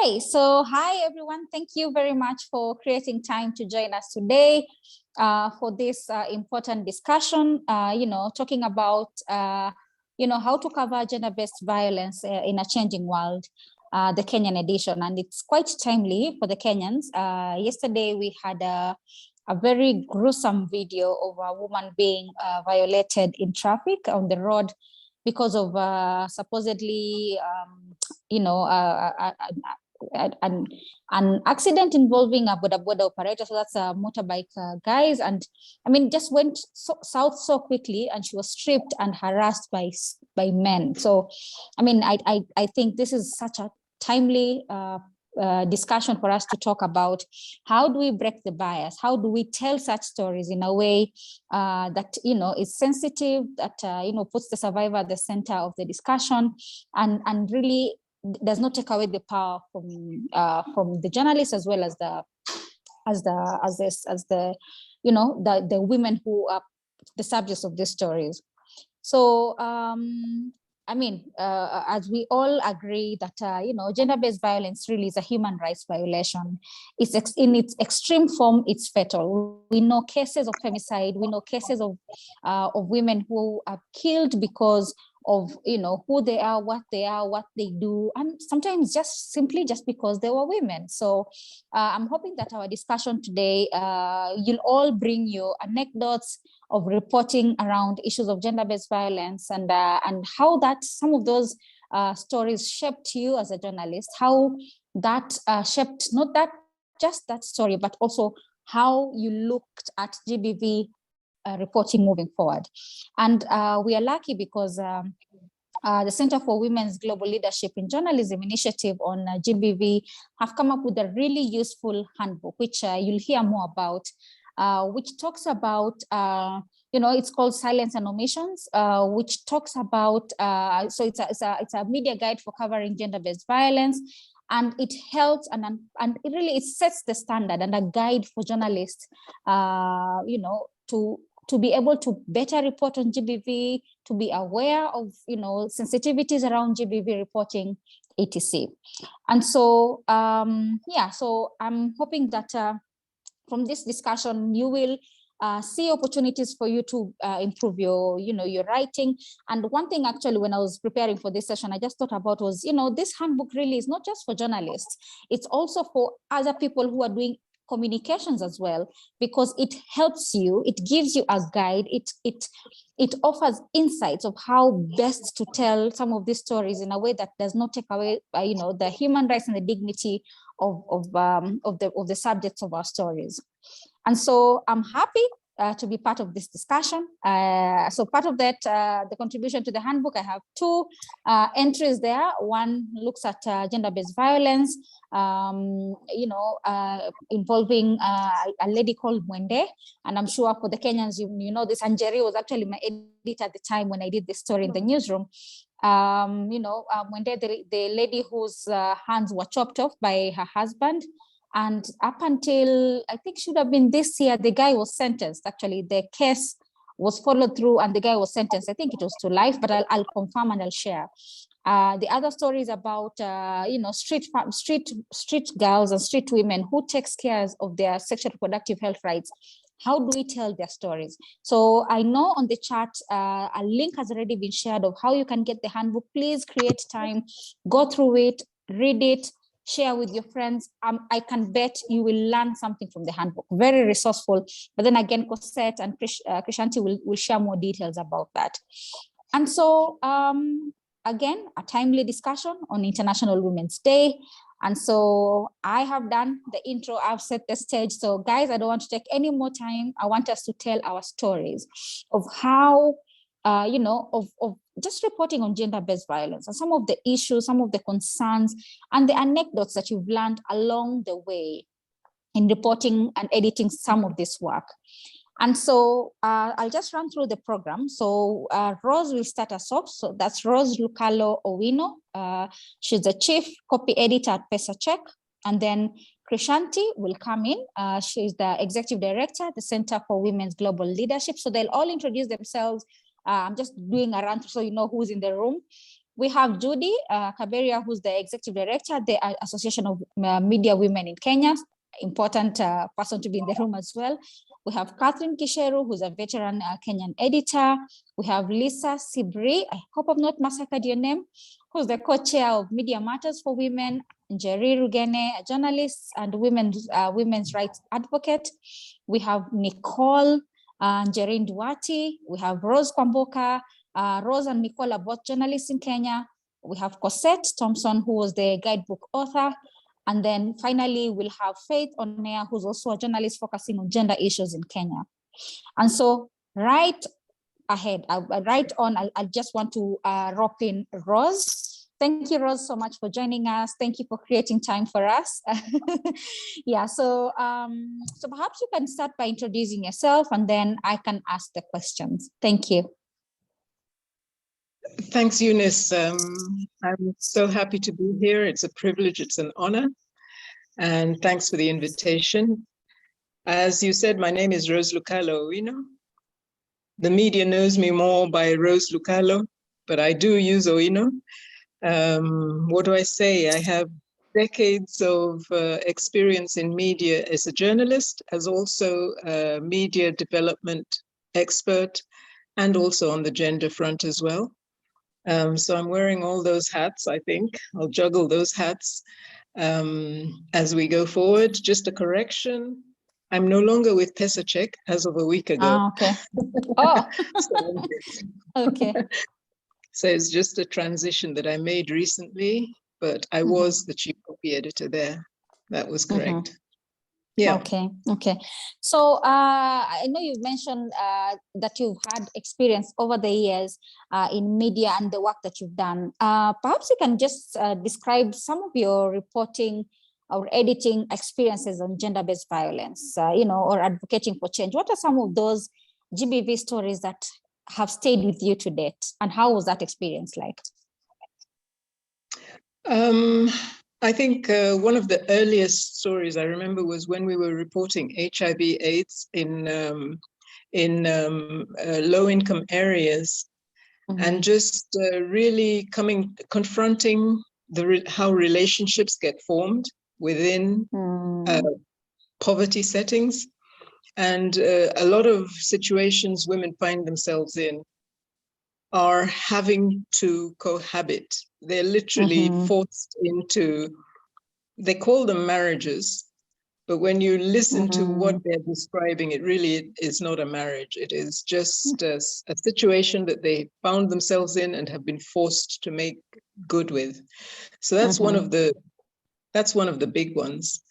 Okay, so hi everyone. Thank you very much for creating time to join us today for this important discussion, talking about, how to cover gender-based violence in a changing world, the Kenyan edition. And it's quite timely for the Kenyans. Yesterday, we had a very gruesome video of a woman being violated in traffic on the road because of supposedly, an accident involving a boda operator. So that's a motorbike guys. And I mean, just went south so quickly, and she was stripped and harassed by men. So, I mean, I think this is such a timely discussion for us to talk about how do we break the bias, how do we tell such stories in a way that is sensitive, that puts the survivor at the center of the discussion, and really does not take away the power from the journalists as well as the women who are the subjects of these stories. So I mean, as we all agree that, gender-based violence really is a human rights violation. It's in its extreme form, it's fatal. We know cases of femicide. We know cases of women who are killed because of who they are, what they do, and sometimes just simply because they were women. So I'm hoping that our discussion today, you'll all bring your anecdotes of reporting around issues of gender-based violence, and how that some of those stories shaped you as a journalist, how that shaped not that just that story, but also how you looked at GBV reporting moving forward. And we are lucky because the Center for Women's Global Leadership in Journalism initiative on GBV have come up with a really useful handbook, which you'll hear more about, which talks about, it's called Silence and Omissions, which talks about, so it's a media guide for covering gender-based violence. And it helps and it really sets the standard and a guide for journalists, to be able to better report on GBV, to be aware of sensitivities around GBV reporting, etc. And so so I'm hoping that from this discussion you will see opportunities for you to improve your writing. And one thing actually, when I was preparing for this session, I just thought about was, this handbook really is not just for journalists, it's also for other people who are doing communications as well, because it helps you, it gives you a guide, it offers insights of how best to tell some of these stories in a way that does not take away the human rights and the dignity of the subjects of our stories. And so I'm happy to be part of this discussion. So part of that, the contribution to the handbook, I have two entries there. One looks at gender-based violence, involving a lady called Mwende. And I'm sure for the Kenyans, you know this, and Jerry was actually my editor at the time when I did this story in the newsroom. Mwende, the lady whose hands were chopped off by her husband. And up until, I think should have been this year, the guy was sentenced. Actually, the case was followed through and the guy was sentenced. I think it was to life, but I'll confirm and I'll share. The other story is about, street girls and street women who takes care of their sexual reproductive health rights. How do we tell their stories? So I know on the chat, a link has already been shared of how you can get the handbook. Please create time, go through it, read it, share with your friends. I can bet you will learn something from the handbook. Very resourceful. But then again, Cosette and Krishanti will share more details about that. And so, again, a timely discussion on International Women's Day. And so I have done the intro, I've set the stage. So guys, I don't want to take any more time. I want us to tell our stories of how, of just reporting on gender-based violence and some of the issues, some of the concerns, and the anecdotes that you've learned along the way in reporting and editing some of this work. And so I'll just run through the program. So Rose will start us off. So that's Rose Lucalo Owino. She's the chief copy editor at PesaCheck. And then Krishanti will come in. She's the executive director at the Center for Women's Global Leadership. So they'll all introduce themselves. I'm just doing a run so you know who's in the room. We have Judy Kaberia, who's the executive director at the Association of Media Women in Kenya, important person to be in the room as well. We have Catherine Kisheru, who's a veteran Kenyan editor. We have Lisa Sibri, I hope I've not massacred your name, who's the co-chair of Media Matters for Women. Jerry Rugene, a journalist and women's rights advocate. We have Nicole Jerine Duarte. We have Rose Kwamboka. Rose and Nicole are both journalists in Kenya. We have Cosette Thompson, who was the guidebook author. And then finally, we'll have Faith Onea, who's also a journalist focusing on gender issues in Kenya. And so right ahead, I just want to rope in Rose. Thank you, Rose, so much for joining us. Thank you for creating time for us. Yeah, so perhaps you can start by introducing yourself and then I can ask the questions. Thank you. Thanks, Eunice. I'm so happy to be here. It's a privilege, it's an honor. And thanks for the invitation. As you said, my name is Rose Lukalo Owino. The media knows me more by Rose Lukalo, but I do use Owino. What do I say? I have decades of experience in media as a journalist, as also a media development expert, and also on the gender front as well. So I'm wearing all those hats, I think. I'll juggle those hats as we go forward. Just a correction. I'm no longer with Kasich as of a week ago. Okay. Oh, okay. So it's just a transition that I made recently, but I was the chief copy editor there. That was correct. Yeah. Okay. So I know you've mentioned that you've had experience over the years in media and the work that you've done. Perhaps you can just describe some of your reporting or editing experiences on gender-based violence, or advocating for change. What are some of those GBV stories that have stayed with you to date, and how was that experience like? I think one of the earliest stories I remember was when we were reporting HIV/AIDS in low-income areas, and just really confronting how relationships get formed within poverty settings, and a lot of situations women find themselves in are having to cohabit. They're literally forced into, they call them marriages, but when you listen to what they're describing, it really is not a marriage. It is just a situation that they found themselves in and have been forced to make good with. So that's one of the big ones.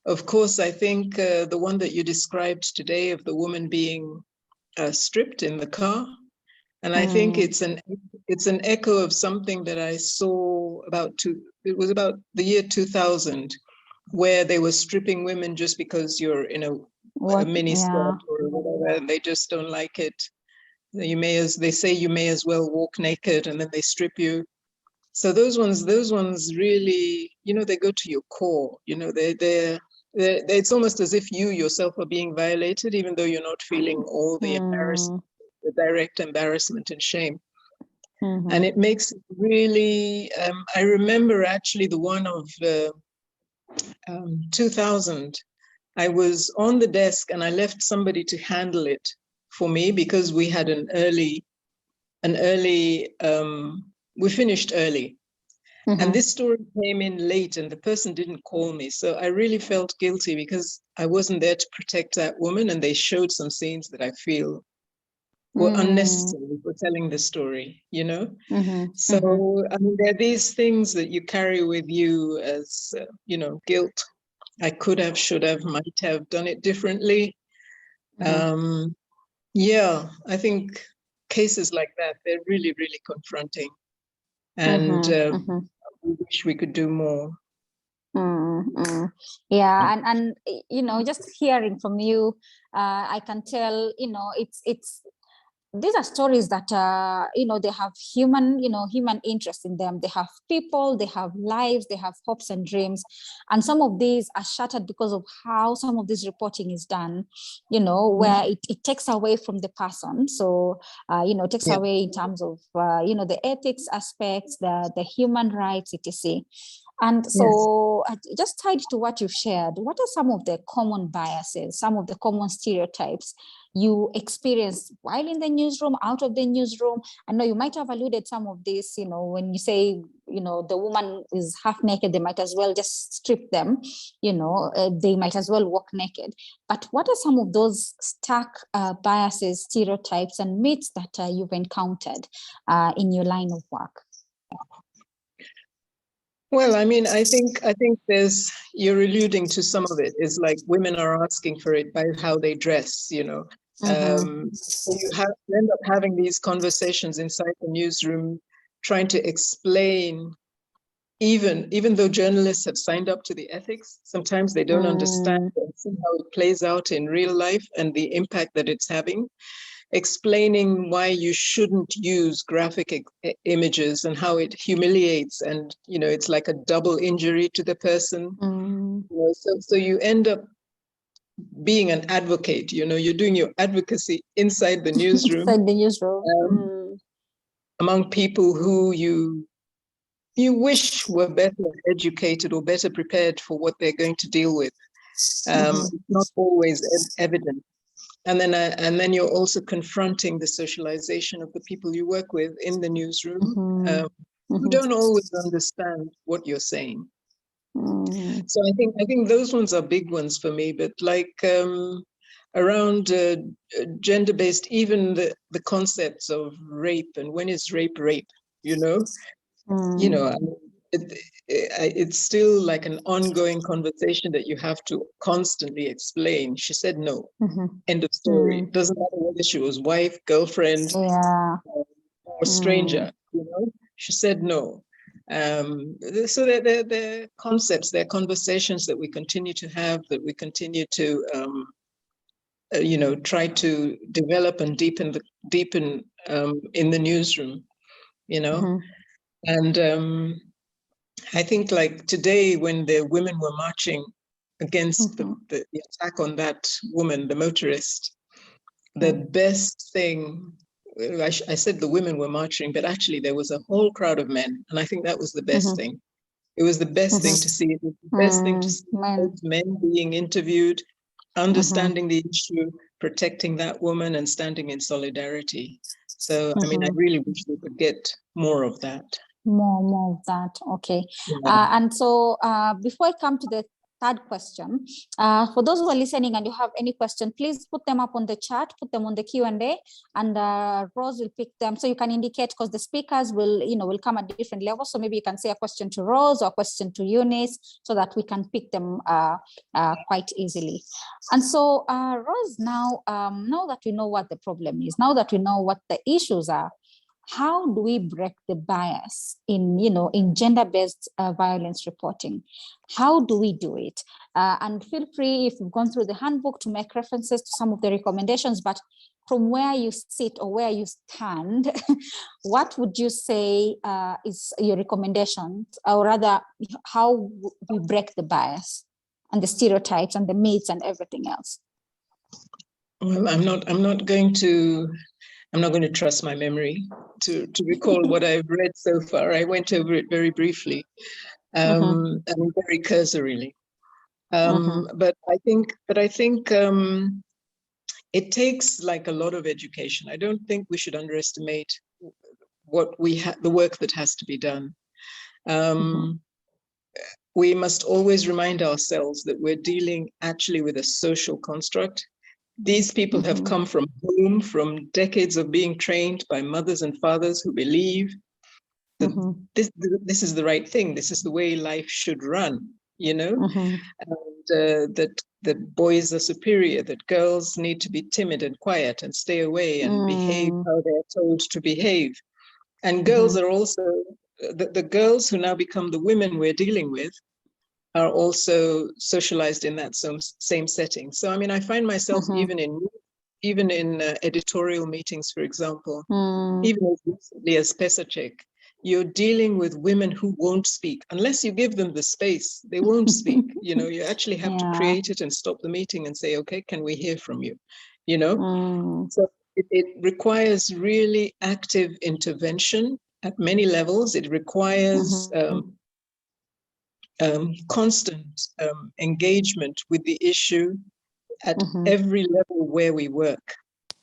Of course, I think the one that you described today of the woman being stripped in the car, and I think it's an echo of something that I saw it was about the year 2000, where they were stripping women just because you're in a mini skirt or whatever, and they just don't like it. They say you may as well walk naked, and then they strip you. So those ones really, they go to your core. It's almost as if you yourself are being violated, even though you're not feeling all the embarrassment, the direct embarrassment and shame. And it makes it really, I remember actually the one of 2000, I was on the desk and I left somebody to handle it for me because we had we finished early. And this story came in late and the person didn't call me. So I really felt guilty because I wasn't there to protect that woman, and they showed some scenes that I feel were unnecessary for telling the story, So, I mean, there are these things that you carry with you as, guilt. I could have, should have, might have done it differently. Yeah, I think cases like that, they're really, really confronting. And we wish we could do more. Yeah, and just hearing from you, I can tell, these are stories that, they have human interest in them. They have people, they have lives, they have hopes and dreams. And some of these are shattered because of how some of this reporting is done, where it takes away from the person. So, takes away in terms of, the ethics aspects, the human rights, etc. And so just tied to what you've shared, what are some of the common biases, some of the common stereotypes you experience while in the newsroom, out of the newsroom? I know you might have alluded some of this, when you say, the woman is half naked, they might as well just strip them, they might as well walk naked. But what are some of those stark biases, stereotypes, and myths that you've encountered in your line of work? Well, I mean, I think you're alluding to some of it, is like women are asking for it by how they dress, So you end up having these conversations inside the newsroom, trying to explain, even though journalists have signed up to the ethics, sometimes they don't understand and see how it plays out in real life and the impact that it's having. Explaining why you shouldn't use graphic images and how it humiliates, and it's like a double injury to the person. So you end up being an advocate. You're doing your advocacy inside the newsroom, among people who you wish were better educated or better prepared for what they're going to deal with. It's not always evident. And then you're also confronting the socialization of the people you work with in the newsroom, who don't always understand what you're saying. So I think those ones are big ones for me. But like around gender-based, even the concepts of rape and when is rape, it's still like an ongoing conversation that you have to constantly explain. She said no. End of story. It doesn't matter whether she was wife, girlfriend, or stranger. She said no. So they're concepts, they're conversations that we continue to have, that we continue to try to develop and deepen in the newsroom. And I think like today, when the women were marching against the attack on that woman, the motorist, the best thing, I said the women were marching, but actually there was a whole crowd of men. And I think that was the best thing. It was the best thing to see. It was the best thing to see those men being interviewed, understanding the issue, protecting that woman, and standing in solidarity. So, I mean, I really wish we could get more of that. More of that. Okay. And so before I come to the third question, for those who are listening and you have any question, please put them up on the chat, put them on the Q&A, and Rose will pick them. So you can indicate, because the speakers will come at different levels. So maybe you can say a question to Rose or a question to Eunice, so that we can pick them quite easily. And so Rose, now that we know what the problem is, now that we know what the issues are, how do we break the bias in gender-based violence reporting? How do we do it? And feel free, if you've gone through the handbook, to make references to some of the recommendations, but from where you sit or where you stand, what would you say is your recommendation, or rather, how we break the bias and the stereotypes and the myths and everything else? Well, I'm not going to trust my memory to recall what I've read so far. I went over it very briefly, and very cursorily. But I think it takes like a lot of education. I don't think we should underestimate the work that has to be done. We must always remind ourselves that we're dealing actually with a social construct. These people have come from home, from decades of being trained by mothers and fathers who believe that this is the right thing. This is the way life should run, and that boys are superior, that girls need to be timid and quiet and stay away and behave how they're told to behave. And girls are also, the girls who now become the women we're dealing with are also socialized in that same setting. So, I mean, I find myself even in even in editorial meetings, for example, Mm. even as recently as Kasich, you're dealing with women who won't speak. Unless you give them the space, they won't speak. You know, you actually have to create it and stop the meeting and say, okay, can we hear from you? You know, so it requires really active intervention at many levels. It requires constant engagement with the issue at every level where we work,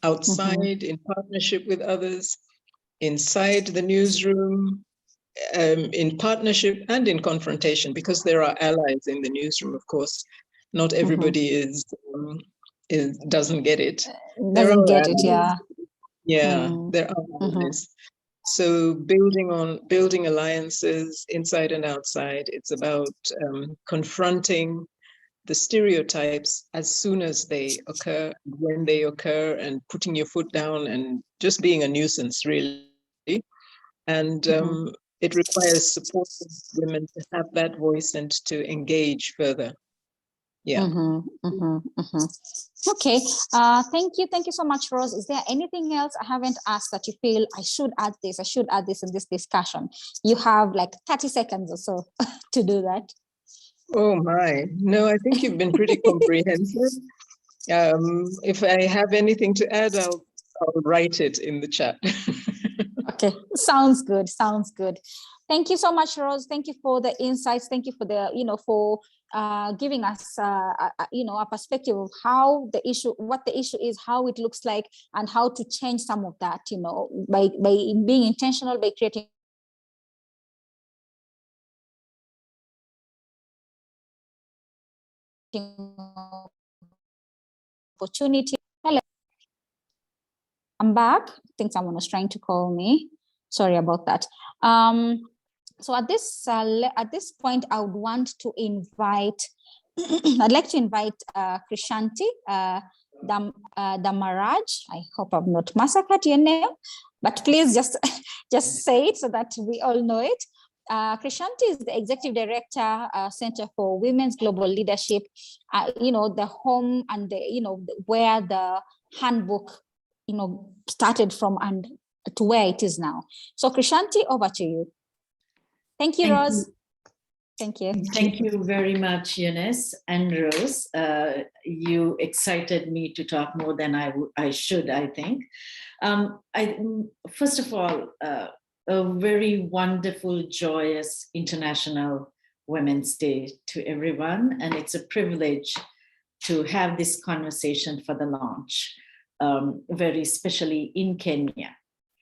outside, in partnership with others, inside the newsroom, in partnership and in confrontation, because there are allies in the newsroom, of course. Not everybody doesn't get it. Doesn't get it, yeah. Yeah, there are allies. So building alliances inside and outside. It's about confronting the stereotypes as soon as they occur, when they occur, and putting your foot down and just being a nuisance, really. And it requires supporting women to have that voice and to engage further. Yeah. Okay. Thank you so much, Rose. Is there anything else I haven't asked that you feel I should add this in this discussion? You have like 30 seconds or so to do that. Oh my, no, I think you've been pretty comprehensive. If I have anything to add, I'll write it in the chat. Okay, sounds good. Thank you so much, Rose. Thank you for the insights. Thank you for the, for giving us, a perspective of how the issue, what the issue is, how it looks like, and how to change some of that, by being intentional, by creating opportunity. Hello. I'm back. I think someone was trying to call me. Sorry about that. So at this point, I would want to invite. I'd like to invite Krishanti Damaraj. I hope I've not massacred your name, but please just say it so that we all know it. Krishanti is the Executive Director, Center for Women's Global Leadership. The home and where the handbook started from and to where it is now. So Krishanti, over to you. Thank you, Rose. Thank you. Thank you very much, Eunice and Rose. You excited me to talk more than I should, I think. First of all, a very wonderful, joyous International Women's Day to everyone. And it's a privilege to have this conversation for the launch, very especially in Kenya,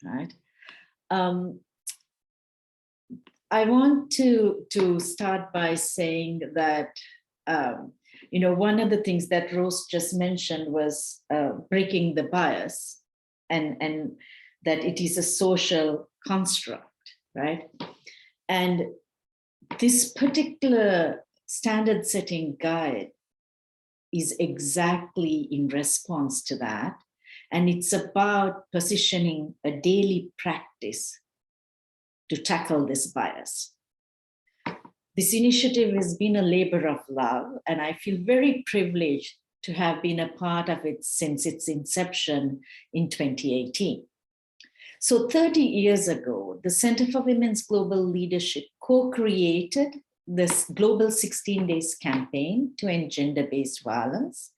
right? I want to start by saying that, one of the things that Rose just mentioned was breaking the bias and that it is a social construct, right? And this particular standard setting guide is exactly in response to that. And it's about positioning a daily practice to tackle this bias. This initiative has been a labor of love, and I feel very privileged to have been a part of it since its inception in 2018. So 30 years ago, the Center for Women's Global Leadership co-created this Global 16 Days campaign to end gender-based violence,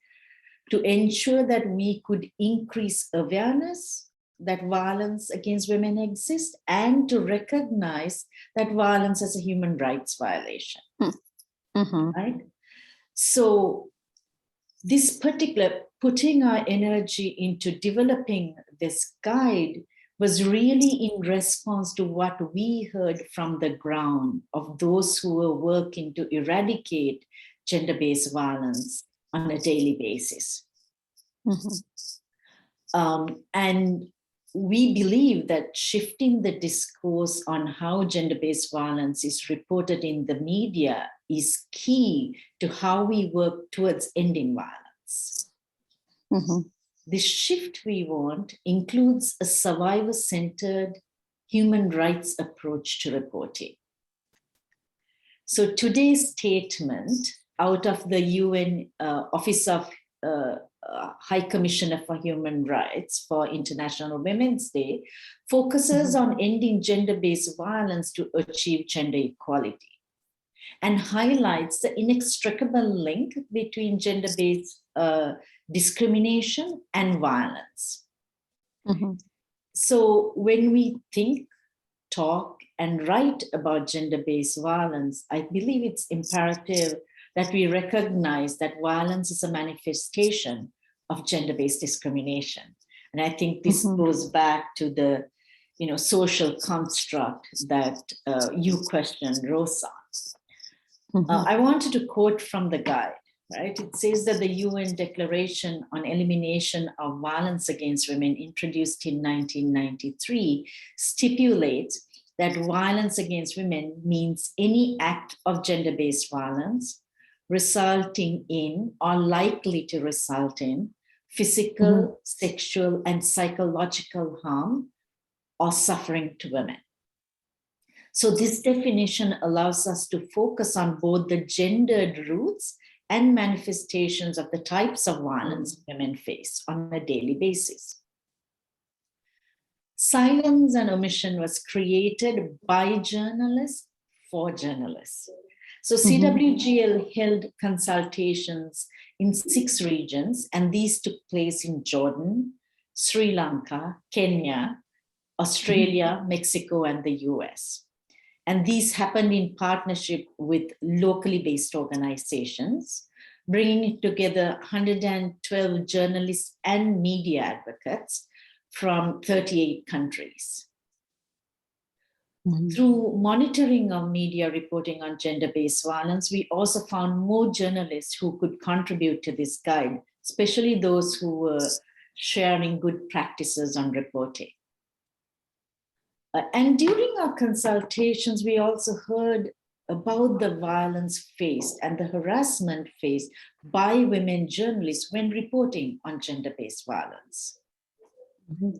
to ensure that we could increase awareness that violence against women exists, and to recognize that violence as a human rights violation, right? So this particular, putting our energy into developing this guide was really in response to what we heard from the ground of those who were working to eradicate gender-based violence on a daily basis. And we believe that shifting the discourse on how gender-based violence is reported in the media is key to how we work towards ending violence. The shift we want includes a survivor-centered human rights approach to reporting. So today's statement out of the UN Office of High Commissioner for Human Rights for International Women's Day, focuses on ending gender-based violence to achieve gender equality, and highlights the inextricable link between gender-based discrimination and violence. So when we think, talk, and write about gender-based violence, I believe it's imperative that we recognize that violence is a manifestation of gender-based discrimination. And I think this goes back to the social construct that you questioned, Rosa. I wanted to quote from the guide, right? It says that the UN Declaration on Elimination of Violence Against Women, introduced in 1993, stipulates that violence against women means any act of gender-based violence resulting in or likely to result in physical, sexual, and psychological harm or suffering to women. So this definition allows us to focus on both the gendered roots and manifestations of the types of violence women face on a daily basis. Silence and Omission was created by journalists for journalists. So CWGL held consultations in 6 regions, and these took place in Jordan, Sri Lanka, Kenya, Australia, Mexico, and the US. And these happened in partnership with locally based organizations, bringing together 112 journalists and media advocates from 38 countries. Through monitoring of media reporting on gender-based violence, we also found more journalists who could contribute to this guide, especially those who were sharing good practices on reporting. And during our consultations, we also heard about the violence faced and the harassment faced by women journalists when reporting on gender-based violence.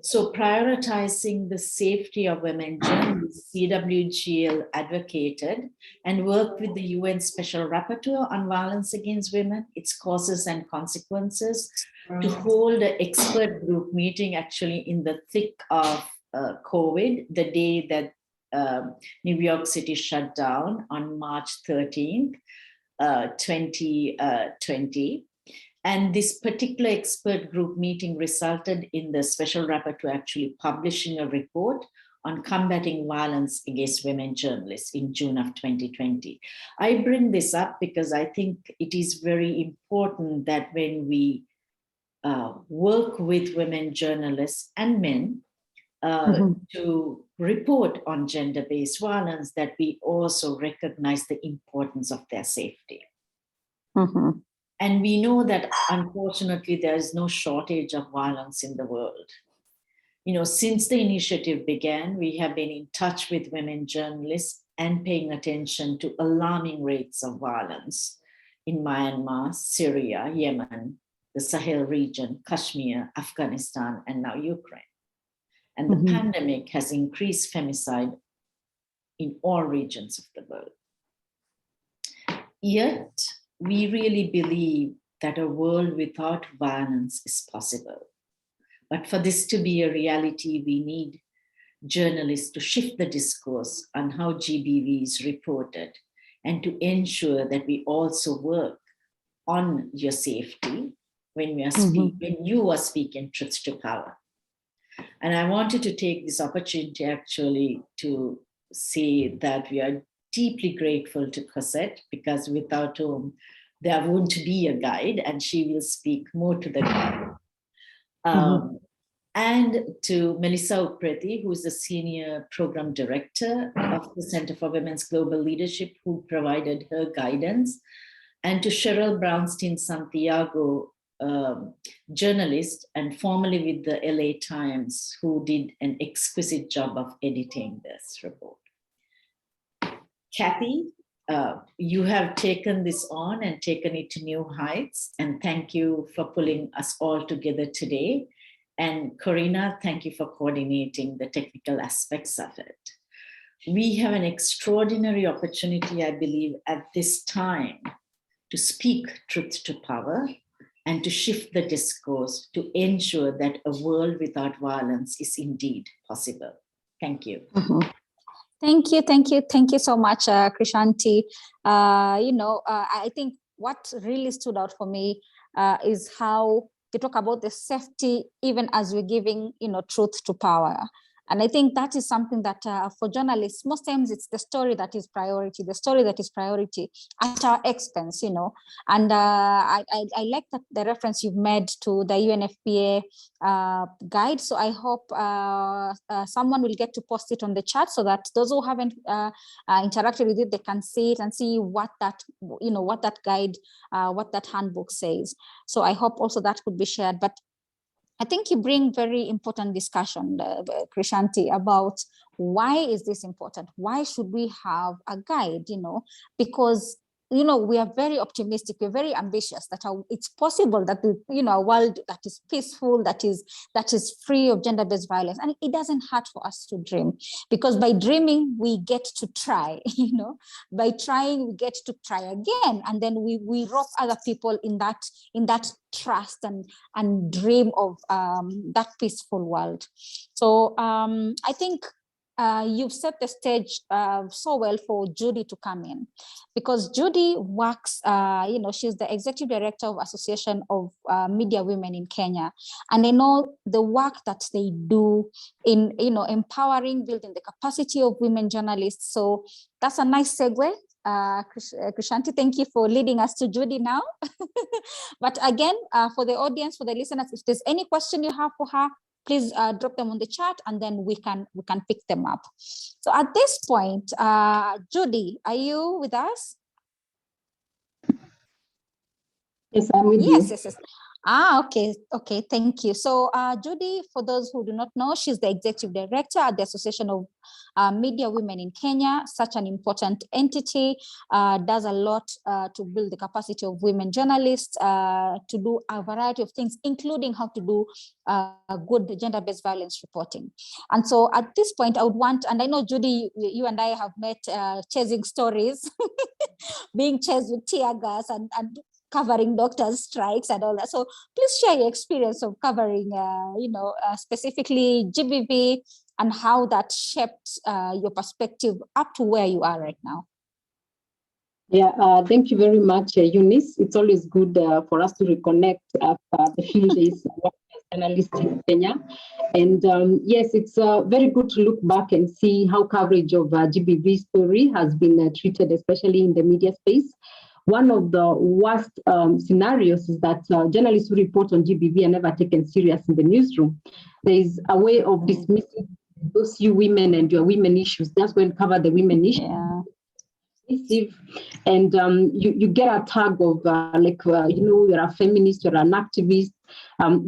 So prioritizing the safety of women journalists, CWGL advocated and worked with the UN Special Rapporteur on Violence Against Women, its causes and consequences, to hold an expert group meeting actually in the thick of COVID, the day that New York City shut down on March 13th, 2020. And this particular expert group meeting resulted in the Special Rapporteur actually publishing a report on combating violence against women journalists in June of 2020. I bring this up because I think it is very important that when we work with women journalists and men, to report on gender-based violence, that we also recognize the importance of their safety. And we know that, unfortunately, there is no shortage of violence in the world. Since the initiative began, we have been in touch with women journalists and paying attention to alarming rates of violence in Myanmar, Syria, Yemen, the Sahel region, Kashmir, Afghanistan, and now Ukraine. And the pandemic has increased femicide in all regions of the world. Yet, we really believe that a world without violence is possible. But for this to be a reality, we need journalists to shift the discourse on how GBV is reported and to ensure that we also work on your safety when you are speaking truth to power. And I wanted to take this opportunity actually to say that we are deeply grateful to Kasich, because without whom there won't be a guide, and she will speak more to the guide. And to Melissa Upreti, who is the Senior Program Director of the Center for Women's Global Leadership, who provided her guidance, and to Cheryl Brownstein Santiago, journalist and formerly with the LA Times, who did an exquisite job of editing this report. Kathy, you have taken this on and taken it to new heights, and thank you for pulling us all together today. And Corina, thank you for coordinating the technical aspects of it. We have an extraordinary opportunity, I believe, at this time to speak truth to power and to shift the discourse to ensure that a world without violence is indeed possible. Thank you. Thank you so much, Krishanti. I think what really stood out for me is how you talk about the safety, even as we're giving, truth to power. And I think that is something that for journalists, most times it's the story that is priority at our expense, And I like that the reference you've made to the UNFPA guide. So I hope someone will get to post it on the chat so that those who haven't interacted with it, they can see it and see what that, what that guide, what that handbook says. So I hope also that could be shared. But I think you bring very important discussion, Krishanti, about why is this important? Why should we have a guide, because, we are very optimistic, we're very ambitious that it's possible that, a world that is peaceful, that is free of gender-based violence. And it doesn't hurt for us to dream, because by dreaming, we get to try, by trying, we get to try again. And then we rope other people in that trust and dream of that peaceful world. So I think you've set the stage so well for Judy to come in, because Judy works, she's the executive director of Association of Media Women in Kenya. And I know the work that they do in, empowering, building the capacity of women journalists. So that's a nice segue. Krishanti, thank you for leading us to Judy now. But again, for the audience, for the listeners, if there's any question you have for her, please drop them on the chat, and then we can pick them up. So at this point, Judy, are you with us? Yes, I'm with you. Yes. Okay, thank you. So Judy, for those who do not know, she's the executive director at the Association of Media Women in Kenya, such an important entity, does a lot to build the capacity of women journalists, to do a variety of things, including how to do good gender-based violence reporting. And so at this point, I would want, and I know Judy, you and I have met chasing stories, being chased with tear gas and covering doctors' strikes and all that. So please share your experience of covering, specifically GBV, and how that shaped your perspective up to where you are right now. Yeah, thank you very much, Eunice. It's always good for us to reconnect after the few days as journalists in Kenya. And yes, it's very good to look back and see how coverage of GBV story has been treated, especially in the media space. One of the worst scenarios is that journalists who report on GBV are never taken serious in the newsroom. There is a way of dismissing those you women and your women issues. That's when cover the women issues. Yeah. And you get a tag of you're a feminist, you're an activist.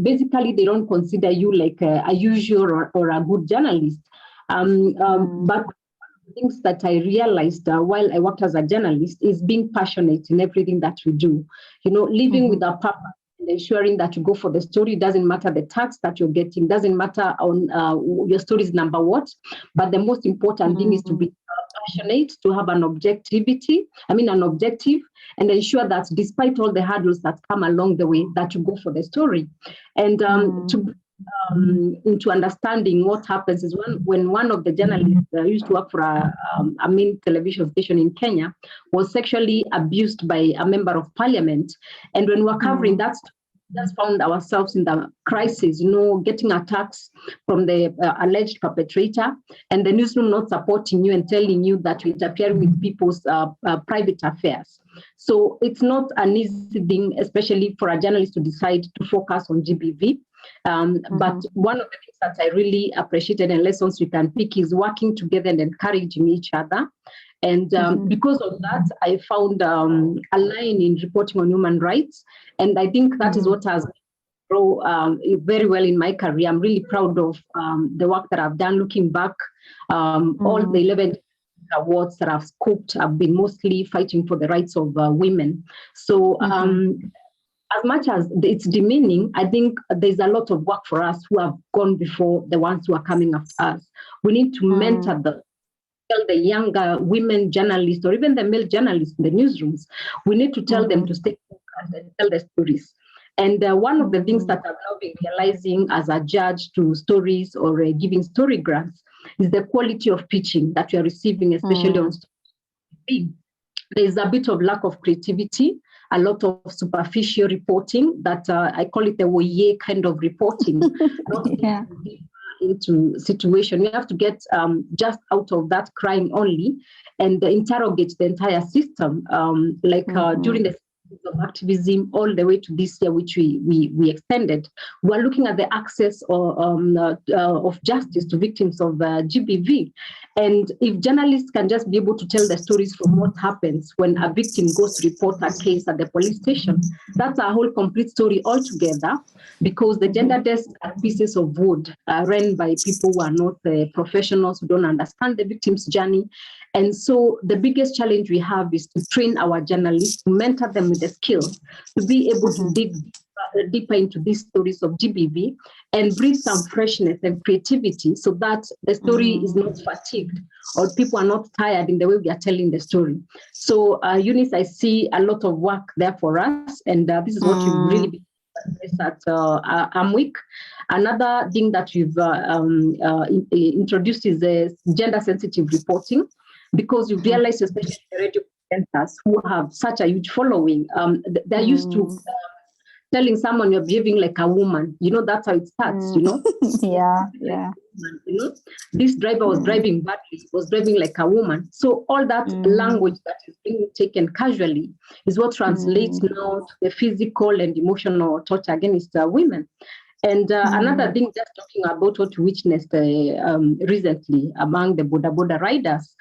Basically, they don't consider you like a usual or a good journalist. But things that I realized while I worked as a journalist is being passionate in everything that we do. Living with a purpose and ensuring that you go for the story. Doesn't matter the tax that you're getting, doesn't matter on your story's number what, but the most important thing is to be passionate, to have an objective, and ensure that despite all the hurdles that come along the way, that you go for the story. And into understanding what happens is when one of the journalists used to work for a main television station in Kenya was sexually abused by a member of parliament. And when we're covering that, just found ourselves in the crisis, getting attacks from the alleged perpetrator, and the newsroom not supporting you and telling you that you interfere with people's private affairs. So it's not an easy thing, especially for a journalist to decide to focus on GBV. But one of the things that I really appreciated and lessons we can pick is working together and encouraging each other. And because of that, I found a line in reporting on human rights. And I think that is what has grown very well in my career. I'm really proud of the work that I've done. Looking back, all the 11 awards that I've scoped have been mostly fighting for the rights of women. So as much as it's demeaning, I think there's a lot of work for us who have gone before the ones who are coming after us. We need to mentor the younger women journalists or even the male journalists in the newsrooms. We need to tell them to stay focused and tell the stories. And one of the things that I've now been realizing as a judge to stories or giving story grants is the quality of pitching that we are receiving, especially on story. There's a bit of lack of creativity, a lot of superficial reporting that I call it the voyeur kind of reporting. Not into situation. We have to get just out of that crying only and interrogate the entire system, during the of activism all the way to this year, which we extended. We're looking at the access of justice to victims of GBV. And if journalists can just be able to tell the stories from what happens when a victim goes to report a case at the police station, that's a whole complete story altogether, because the gender desks are pieces of wood run by people who are not professionals, who don't understand the victim's journey. And so the biggest challenge we have is to train our journalists, to mentor them with the skills, to be able to dig deeper into these stories of GBV and breathe some freshness and creativity so that the story is not fatigued or people are not tired in the way we are telling the story. So Eunice, I see a lot of work there for us, and this is what we've really been at Amwick. Another thing that we've introduced is gender sensitive reporting, because you realize, especially the radio presenters who have such a huge following, they're used to telling someone you're behaving like a woman. You know, that's how it starts, you know? Yeah. You know, this driver was driving badly, was driving like a woman. So all that language that is being taken casually is what translates now to the physical and emotional torture against women. And another thing, just talking about what we witnessed recently among the border riders,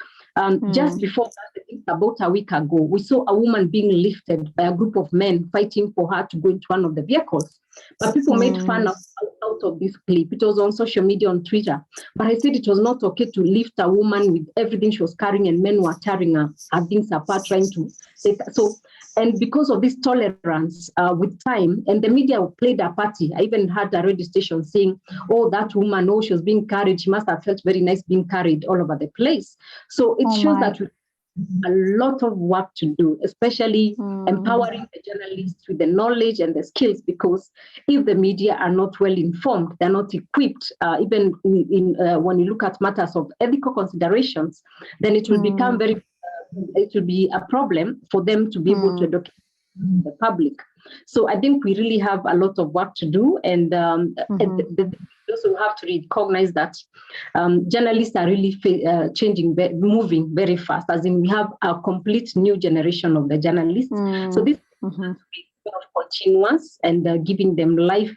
just before that, I think about a week ago, we saw a woman being lifted by a group of men fighting for her to go into one of the vehicles. But people made fun out of this clip. It was on social media, on Twitter. But I said it was not okay to lift a woman with everything she was carrying, and men were tearing her things apart, trying to take her. So, and because of this tolerance with time, and the media played a party. I even had a radio station saying, oh, that woman, oh, she was being carried. She must have felt very nice being carried all over the place. So it shows that we have a lot of work to do, especially empowering the journalists with the knowledge and the skills, because if the media are not well informed, they're not equipped, even when you look at matters of ethical considerations, then it will become it will be a problem for them to be able to educate the public. So I think we really have a lot of work to do, and also have to recognize that journalists are really changing, moving very fast, as in we have a complete new generation of the journalists. So this is continuous and giving them life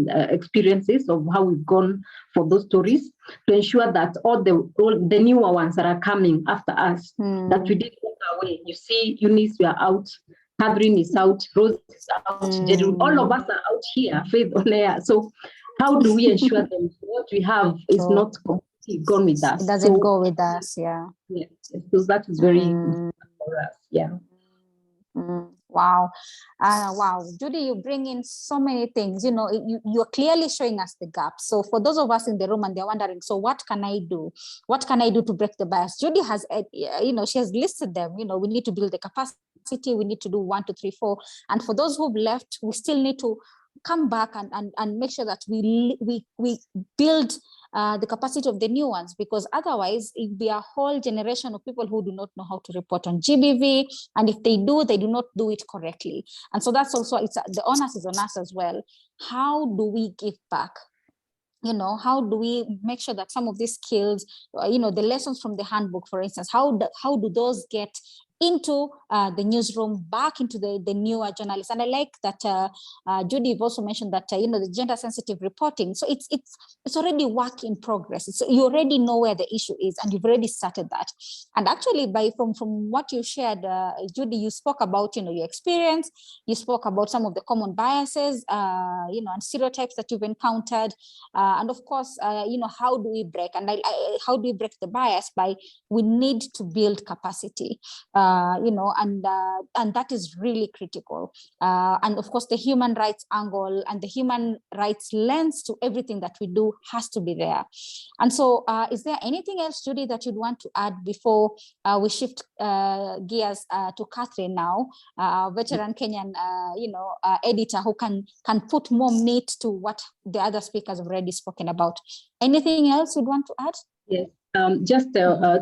experiences of how we've gone for those stories, to ensure that all the newer ones that are coming after us, that we didn't walk away. You see, Eunice, we are out. Catherine is out, Rose is out, Jerry, all of us are out here, Faith on air. So how do we ensure that what we have is not completely gone with us? It doesn't go with us, yeah. Yes, so that is very important for us, yeah. Wow. Wow. Judy, you bring in so many things. You know, you're clearly showing us the gap. So for those of us in the room and they're wondering, so what can I do? What can I do to break the bias? Judy has, she has listed them. You know, we need to build the capacity. We need to do 1, 2, 3, 4. And for those who've left, we still need to come back and make sure that we build the capacity of the new ones, because otherwise it'd be a whole generation of people who do not know how to report on GBV, and if they do not do it correctly. And so that's also, the onus is on us as well. How do we give back? You know, how do we make sure that some of these skills, the lessons from the handbook, for instance, how do those get into the newsroom, back into the newer journalists? And I like that Judy, you've also mentioned that the gender sensitive reporting. So it's already work in progress. You already know where the issue is, and you've already started that. And actually, from what you shared, Judy, you spoke about your experience. You spoke about some of the common biases, and stereotypes that you've encountered, and of course, how do we break? And how do we break the bias? We need to build capacity. and that is really critical. And of course, the human rights angle and the human rights lens to everything that we do has to be there. And so, is there anything else, Judy, that you'd want to add before we shift gears to Catherine now, veteran Kenyan, editor who can put more meat to what the other speakers have already spoken about? Anything else you'd want to add? Yes, just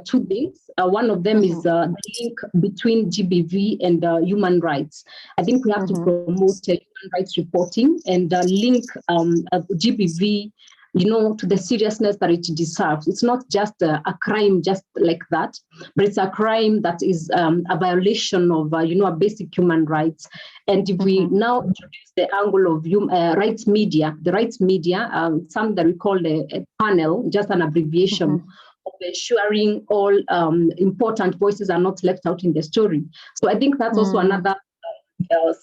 two things. One of them is the link between GBV and human rights. I think we have to promote human rights reporting and link GBV, to the seriousness that it deserves. It's not just a crime just like that, but it's a crime that is a violation of, a basic human rights. And if we now introduce the angle of rights media, the rights media, something that we call a panel, just an abbreviation of ensuring all important voices are not left out in the story. So I think that's also another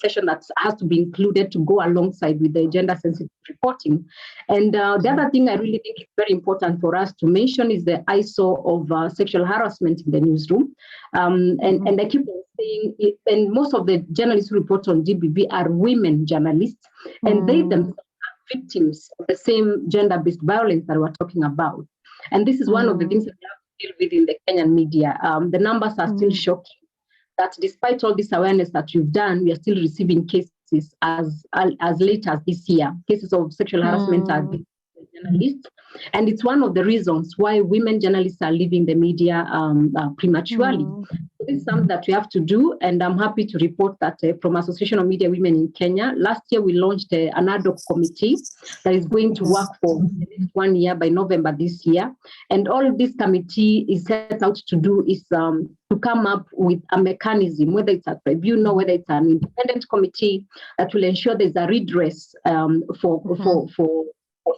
session that has to be included to go alongside with the gender sensitive reporting. And the other thing I really think is very important for us to mention is the ISO of sexual harassment in the newsroom. And I keep on saying it, and most of the journalists who report on GBV are women journalists, and they themselves are victims of the same gender-based violence that we're talking about. And this is one of the things that we have to deal with in the Kenyan media. The numbers are still shocking, that despite all this awareness that you've done, we are still receiving cases as late as this year, cases of sexual harassment against journalists. And it's one of the reasons why women journalists are leaving the media prematurely. This is something that we have to do, and I'm happy to report that from Association of Media Women in Kenya, last year we launched an ad hoc committee that is going to work for the next 1 year by November this year. And all this committee is set out to do is to come up with a mechanism, whether it's a tribunal, whether it's an independent committee that will ensure there's a redress for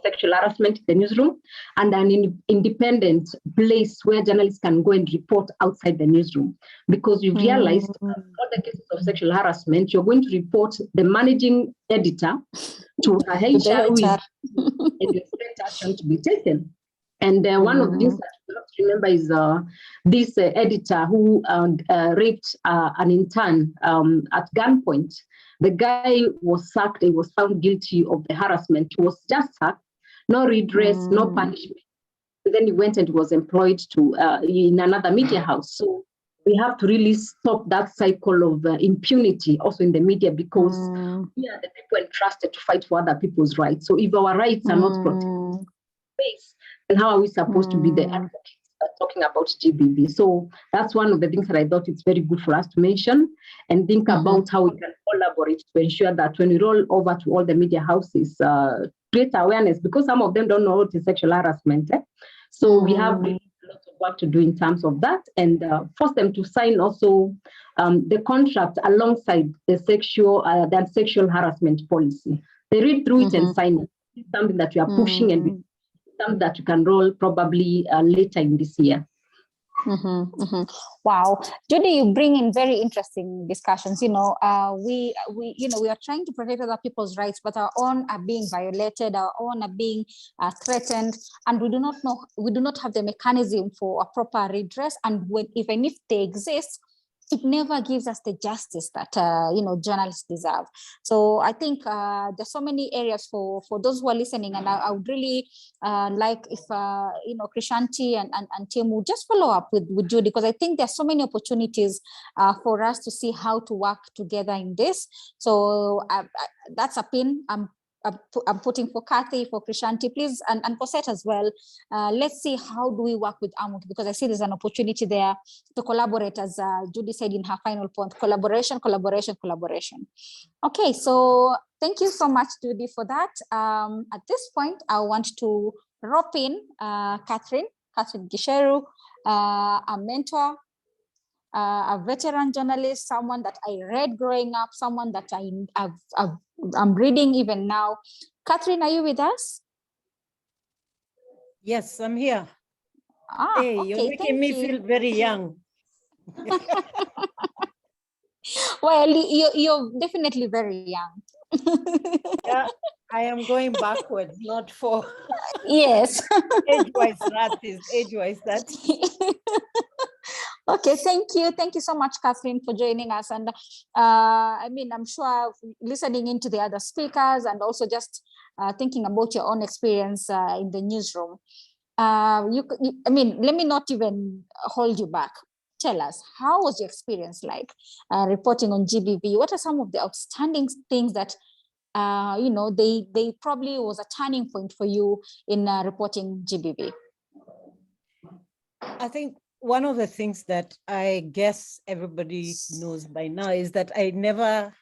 sexual harassment in the newsroom, and an independent place where journalists can go and report outside the newsroom. Because you've realized all the cases of sexual harassment, you're going to report the managing editor to a HR and expect action to be taken. And one of the things that you have to remember is this editor who raped an intern at gunpoint. The guy was sacked. He was found guilty of the harassment. He was just sacked, no redress, no punishment. And then he went and was employed in another media house. So we have to really stop that cycle of impunity also in the media, because we are the people entrusted to fight for other people's rights. So if our rights are not protected, then how are we supposed to be the advocates talking about GBV? So that's one of the things that I thought it's very good for us to mention and think about how we can collaborate to ensure that when we roll over to all the media houses, create awareness, because some of them don't know what is sexual harassment. So we have really lots of work to do in terms of that, and force them to sign also the contract alongside the sexual harassment policy. They read through it and sign it. It's something that we are pushing, and something that you can roll probably later in this year. Wow, Judy, you bring in very interesting discussions. We are trying to protect other people's rights, but our own are being violated, our own are being threatened, and we do not have the mechanism for a proper redress. And even if they exist, it never gives us the justice that journalists deserve. So I think there's so many areas for those who are listening, and I would really like if Krishanti and Tim would just follow up with Judy, because I think there's so many opportunities for us to see how to work together in this. So that's a pin I'm putting for Kathy, for Krishanti, please, and for Seth as well. Let's see how do we work with Amut, because I see there's an opportunity there to collaborate, as Judy said in her final point, collaboration. Okay, so thank you so much, Judy, for that. At this point, I want to rope in Catherine Gisheru, a mentor, a veteran journalist, someone that I read growing up, someone that I'm reading even now. Catherine, are you with us? Yes, I'm here. Hey, okay, you're making me feel very young. Well, you're definitely very young. Yeah, I am going backwards, not forward. Yes. Age-wise, that is age-wise. That. Okay, thank you so much, Catherine, for joining us. And I mean, I'm sure listening into the other speakers and also just thinking about your own experience in the newsroom. I mean, let me not even hold you back. Tell us, how was your experience like reporting on GBV? What are some of the outstanding things that they probably was a turning point for you in reporting GBV? I think one of the things that I guess everybody knows by now is that I never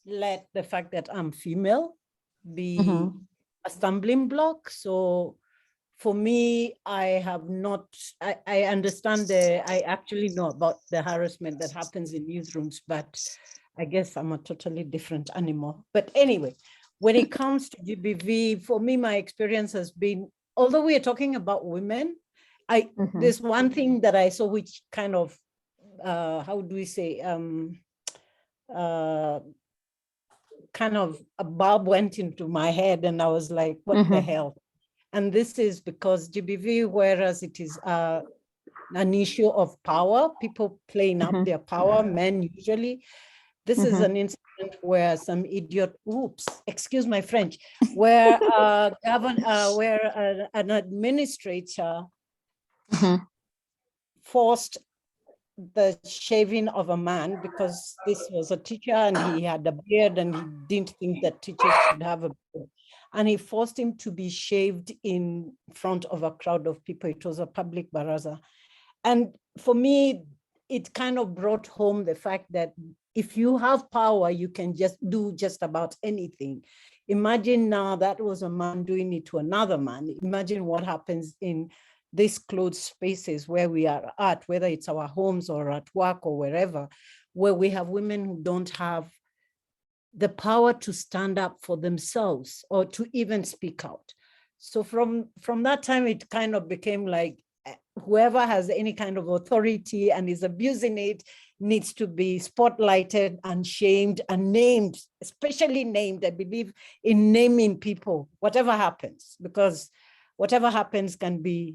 let the fact that I'm female be a stumbling block. So for me, I have not, I understand I actually know about the harassment that happens in newsrooms, but I guess I'm a totally different animal. But anyway, when it comes to GBV, for me, my experience has been, although we are talking about women, there's one thing that I saw which kind of, how do we say, kind of a bulb went into my head and I was like, what the hell? And this is because GBV, whereas it is an issue of power, people playing up their power, men usually, this is an incident where some idiot, oops, excuse my French, where an administrator forced the shaving of a man because this was a teacher and he had a beard and he didn't think that teachers should have a beard. And he forced him to be shaved in front of a crowd of people. It was a public baraza. And for me, it kind of brought home the fact that if you have power, you can just do just about anything. Imagine now that was a man doing it to another man. Imagine what happens in these closed spaces where we are at, whether it's our homes or at work or wherever, where we have women who don't have the power to stand up for themselves or to even speak out. So from that time, it kind of became like whoever has any kind of authority and is abusing it needs to be spotlighted and shamed and named, especially named. I believe in naming people, whatever happens, because whatever happens can be,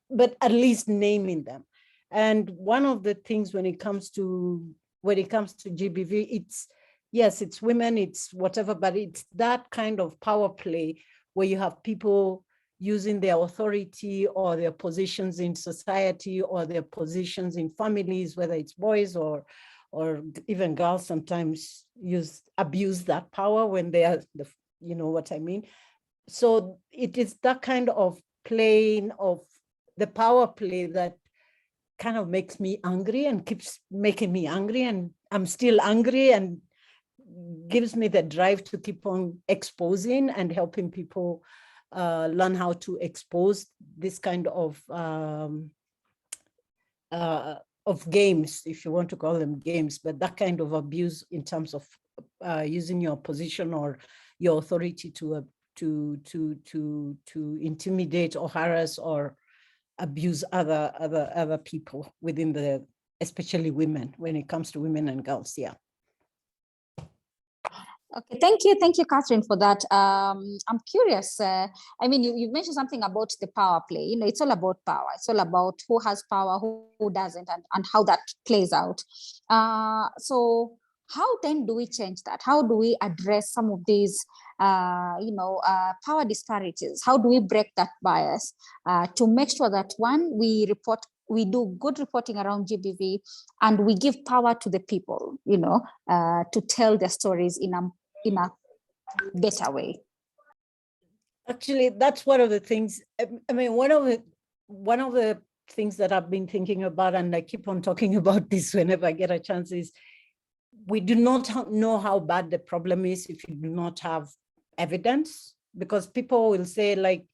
but at least naming them. And one of the things when it comes to GBV, it's, yes, it's women, it's whatever, but it's that kind of power play where you have people using their authority or their positions in society or their positions in families, whether it's boys or even girls sometimes abuse that power when they are, you know what I mean? So it is that kind of playing of the power play that kind of makes me angry and keeps making me angry, and I'm still angry and gives me the drive to keep on exposing and helping people learn how to expose this kind of games, if you want to call them games, but that kind of abuse in terms of using your position or your authority to intimidate or harass or abuse other people within the, especially women, when it comes to women and girls. Yeah. Okay, thank you, Catherine, for that. I'm curious. I mean, you mentioned something about the power play. You know, it's all about power. It's all about who has power, who doesn't, and how that plays out. So how then do we change that? How do we address some of these, power disparities? How do we break that bias to make sure that one, we do good reporting around GBV, and we give power to the people, to tell their stories in a better way? Actually, that's one of the things. I mean, one of the things that I've been thinking about, and I keep on talking about this whenever I get a chance, is we do not know how bad the problem is if you do not have evidence, because people will say, like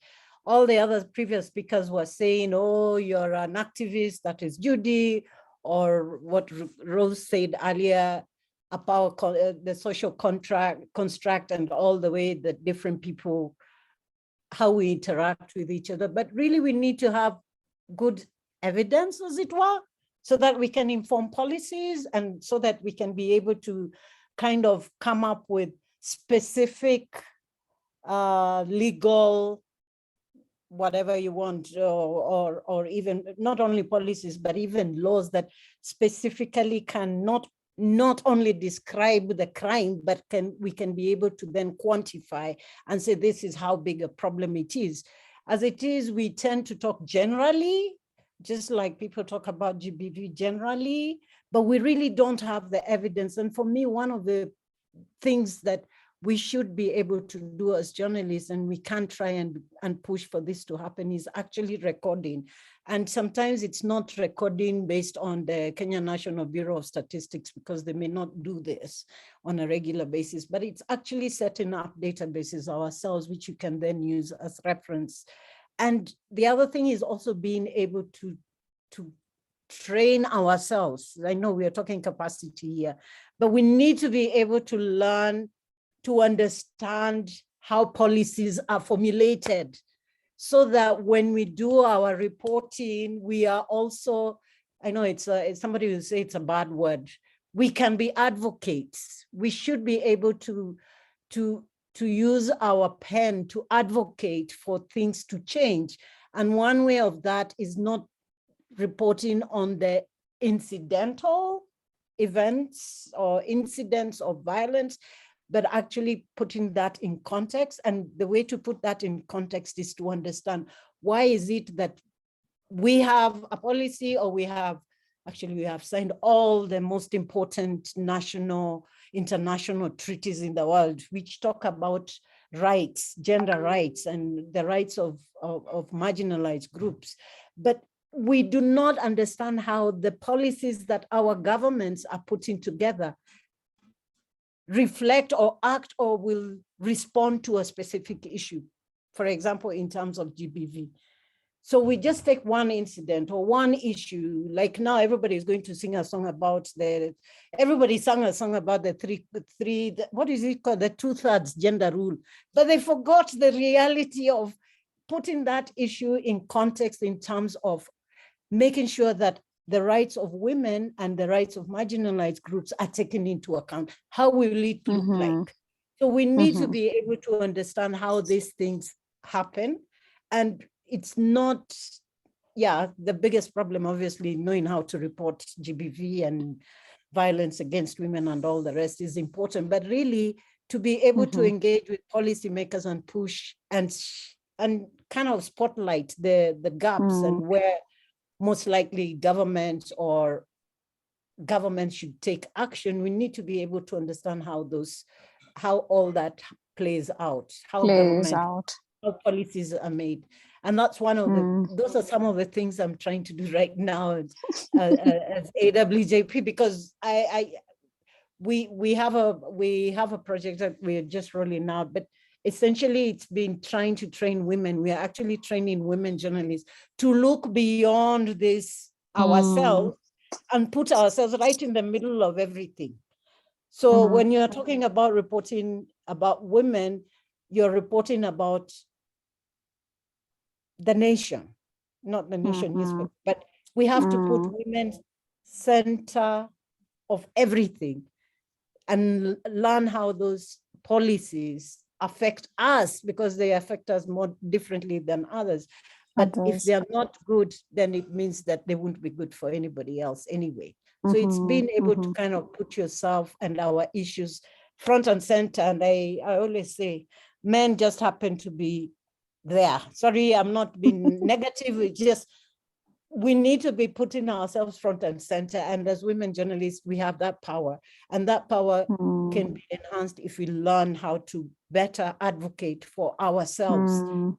all the other previous speakers were saying, oh, you're an activist, that is Judy, or what Rose said earlier about the social construct and all the way that different people, how we interact with each other. But really we need to have good evidence, as it were, so that we can inform policies and so that we can be able to kind of come up with specific legal whatever you want, or even not only policies, but even laws that specifically can not only describe the crime, but we can be able to then quantify and say, this is how big a problem it is. As it is, we tend to talk generally, just like people talk about GBV generally, but we really don't have the evidence. And for me, one of the things that we should be able to do as journalists, and we can try and push for this to happen, is actually recording. And sometimes it's not recording based on the Kenya National Bureau of Statistics, because they may not do this on a regular basis, but it's actually setting up databases ourselves, which you can then use as reference. And the other thing is also being able to train ourselves. I know we are talking capacity here, but we need to be able to learn to understand how policies are formulated, so that when we do our reporting, we are also, I know it's somebody will say it's a bad word, we can be advocates. We should be able to use our pen to advocate for things to change. And one way of that is not reporting on the incidental events or incidents of violence, but actually putting that in context. And the way to put that in context is to understand, why is it that we have a policy, or we have signed all the most important national, international treaties in the world, which talk about rights, gender rights, and the rights of marginalized groups. But we do not understand how the policies that our governments are putting together reflect or act or will respond to a specific issue. For example, in terms of GBV. So we just take one incident or one issue, like now everybody is going to sing a song about everybody sang a song about the what is it called? The 2/3 gender rule, but they forgot the reality of putting that issue in context in terms of making sure that the rights of women and the rights of marginalized groups are taken into account. How will it look like? So we need to be able to understand how these things happen. And it's not, the biggest problem, obviously, knowing how to report GBV and violence against women and all the rest is important, but really to be able to engage with policymakers and push and kind of spotlight the gaps and where most likely government should take action. We need to be able to understand how all that plays out, how policies are made. And that's one of those are some of the things I'm trying to do right now as AWJP, because we have a project that we're just rolling out, but essentially it's been trying to train women. We are actually training women journalists to look beyond this ourselves and put ourselves right in the middle of everything. So when you're talking about reporting about women, you're reporting about the nation, not the nation newspaper, but we have to put women center of everything and learn how those policies affect us, because they affect us more differently than others. But if they're not good, then it means that they won't be good for anybody else anyway. So it's being able to kind of put yourself and our issues front and center. And I always say, men just happen to be there. Sorry, I'm not being negative. It's just, we need to be putting ourselves front and center. And as women journalists, we have that power. And that power can be enhanced if we learn how to better advocate for ourselves,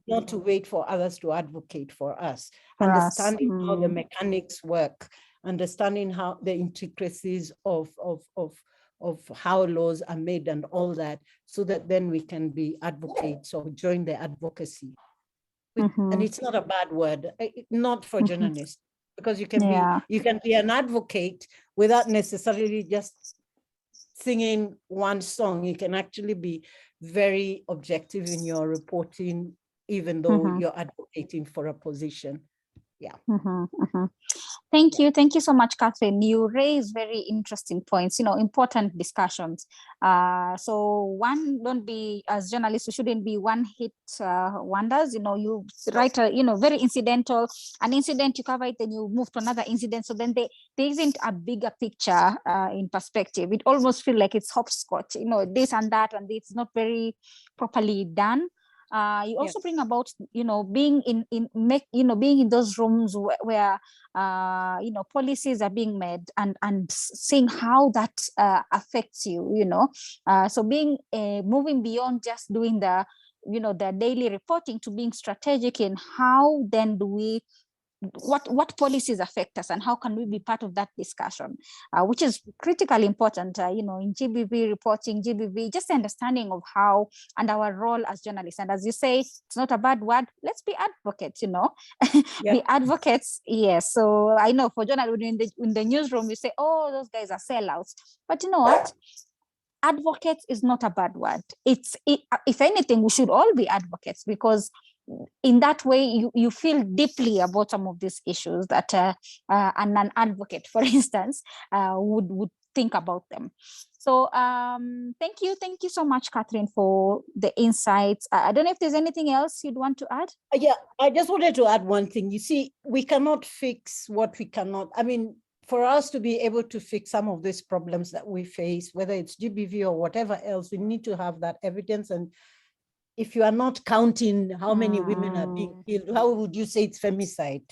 not to wait for others to advocate for us. Understanding how the mechanics work, understanding how the intricacies of how laws are made and all that, so that then we can be advocates or join the advocacy. And it's not a bad word, not for journalists, because you can be an advocate without necessarily just singing one song. You can actually be very objective in your reporting, even though you're advocating for a position. Yeah. Thank you so much, Catherine. You raise very interesting points, important discussions. So one, don't be, as journalists, we shouldn't be one hit wonders. You write a very incidental, an incident, you cover it, then you move to another incident. So then there isn't a bigger picture in perspective. It almost feels like it's hopscotch, this and that, and it's not very properly done. You also bring about, being being in those rooms where policies are being made, and seeing how that affects you. So being moving beyond just doing the daily reporting to being strategic in how then do we, what policies affect us and how can we be part of that discussion, which is critically important, in GBV reporting, GBV, just understanding of how and our role as journalists. And as you say, it's not a bad word. Let's be advocates, be advocates. Yes. So I know for journalists in the newsroom, you say, oh, those guys are sellouts. But you know what? Advocates is not a bad word. If anything, we should all be advocates, because in that way you feel deeply about some of these issues that an advocate, for instance, would think about them. So thank you so much, Catherine, for the insights. I don't know if there's anything else you'd want to add. Yeah, I just wanted to add one thing. You see, we cannot fix what we cannot. I mean, for us to be able to fix some of these problems that we face, whether it's GBV or whatever else, we need to have that evidence. And if you are not counting how many women are being killed, how would you say it's femicide?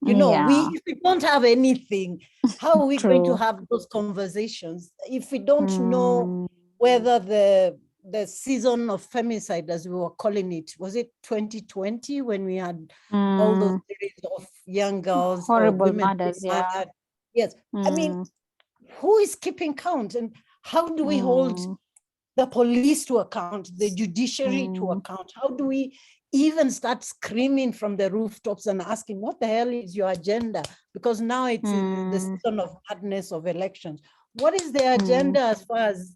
If we don't have anything, how are we going to have those conversations? If we don't know whether the season of femicide, as we were calling it, was it 2020 when we had all those series of young girls, horrible or women mothers, murdered? Yes. I mean, who is keeping count, and how do we hold the police to account, the judiciary to account? How do we even start screaming from the rooftops and asking, what the hell is your agenda? Because now it's in the season of madness of elections. What is the agenda as far as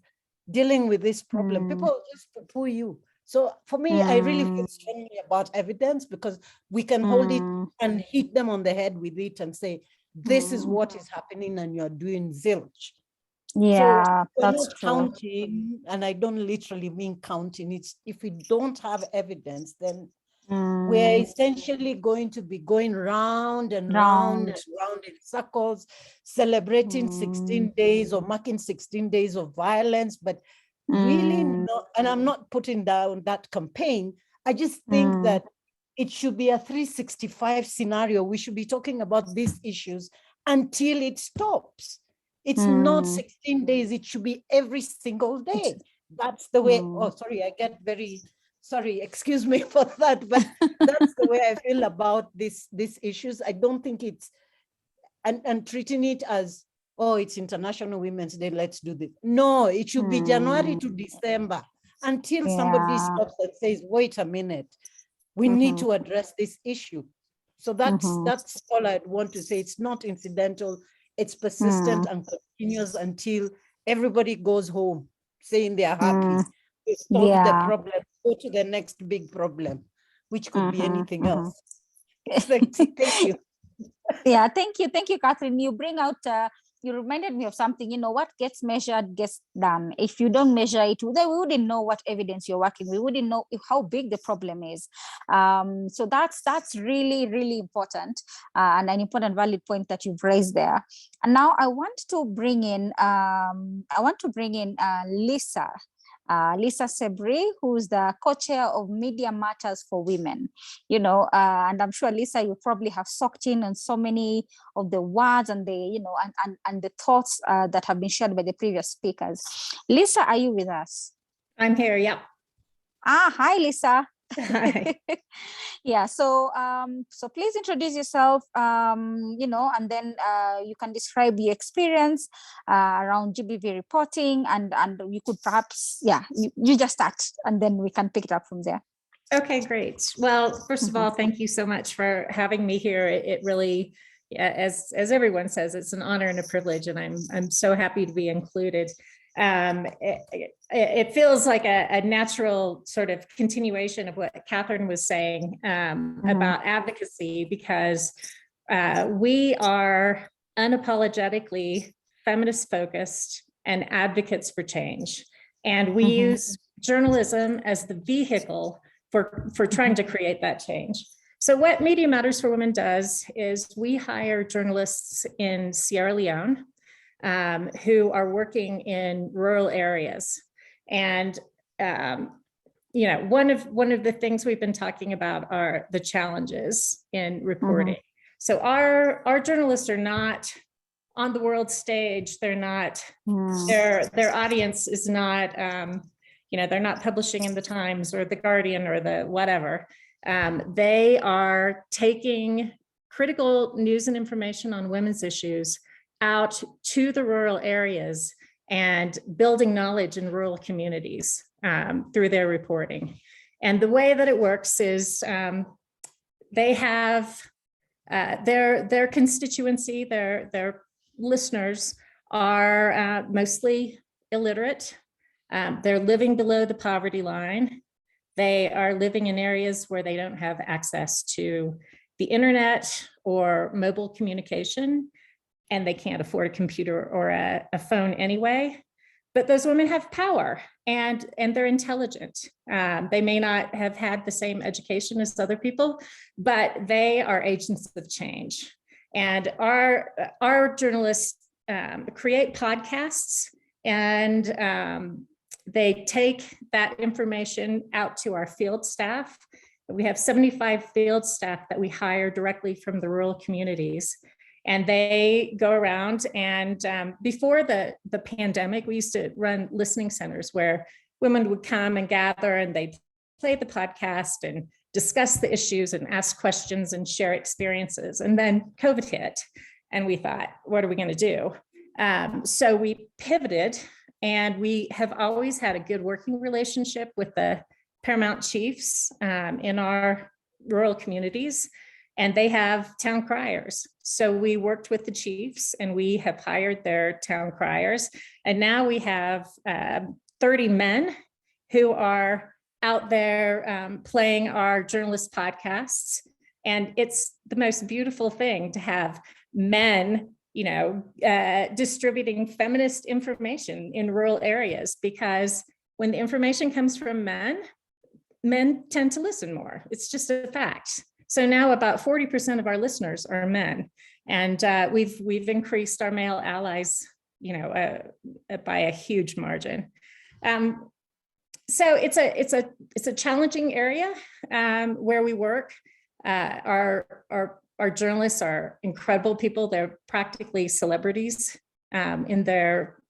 dealing with this problem? People just poo-poo you. So for me, I really feel strongly about evidence, because we can hold it and hit them on the head with it and say, this is what is happening and you're doing zilch. Yeah, so that's not true. Counting, and I don't literally mean counting. It's if we don't have evidence, then we're essentially going to be going round and round and round in circles, celebrating 16 days or marking 16 days of violence, but really not. And I'm not putting down that campaign. I just think that it should be a 365 scenario. We should be talking about these issues until it stops. It's not 16 days. It should be every single day. That's the way. Oh, sorry, I get very, sorry, excuse me for that, but that's the way I feel about these issues. I don't think it's, and treating it as, oh, it's International Women's Day, let's do this. No, it should be January to December, until somebody stops and says, wait a minute, we need to address this issue. So that's all I'd want to say. It's not incidental. It's persistent and continuous until everybody goes home saying they're happy. We solve the problem, go to the next big problem, which could be anything else. Thank you. Yeah, thank you, Catherine. You bring out, you reminded me of something. What gets measured gets done. If you don't measure it, we wouldn't know what evidence you're working. We wouldn't know how big the problem is. So that's really, really important, and an important valid point that you've raised there. And now I want to bring in Lisa. Lisa Sebri, who's the co-chair of Media Matters for Women, and I'm sure, Lisa, you probably have soaked in on so many of the words and the, and the thoughts that have been shared by the previous speakers. Lisa, are you with us? I'm here, yep. Hi, Lisa. Hi. Yeah, so please introduce yourself, and then you can describe your experience around GBV reporting, and you could perhaps, you just start, and then we can pick it up from there. Okay, great. Well, first of all, thank you so much for having me here. It really, as everyone says, it's an honor and a privilege, and I'm so happy to be included. it feels like a natural sort of continuation of what Catherine was saying about advocacy, because we are unapologetically feminist focused and advocates for change. And we use journalism as the vehicle for trying to create that change. So what Media Matters for Women does is we hire journalists in Sierra Leone who are working in rural areas. And you know, one of the things we've been talking about are the challenges in reporting. So our journalists are not on the world stage. They're not, their audience is not, you know, they're not publishing in the Times or the Guardian or the whatever. They are taking critical news and information on women's issues out to the rural areas and building knowledge in rural communities through their reporting. And the way that it works is they have their constituency, their listeners are mostly illiterate. They're living below the poverty line. They are living in areas where they don't have access to the internet or mobile communication, and they can't afford a computer or a phone anyway. But those women have power and they're intelligent. They may not have had the same education as other people, but they are agents of change. And our journalists create podcasts, and they take that information out to our field staff. We have 75 field staff that we hire directly from the rural communities. And they go around, and before the pandemic, we used to run listening centers where women would come and gather, and they'd play the podcast and discuss the issues and ask questions and share experiences. And then COVID hit, and we thought, what are we going to do? So we pivoted, and we have always had a good working relationship with the paramount chiefs in our rural communities. And they have town criers. So we worked with the chiefs, and we have hired their town criers. And now we have 30 men who are out there playing our journalist podcasts. And it's the most beautiful thing to have men, you know, distributing feminist information in rural areas, because when the information comes from men tend to listen more. It's just a fact. So now about 40% of our listeners are men, and we've increased our male allies, you know, by a huge margin. So it's a challenging area where we work. Our journalists are incredible people. They're practically celebrities in their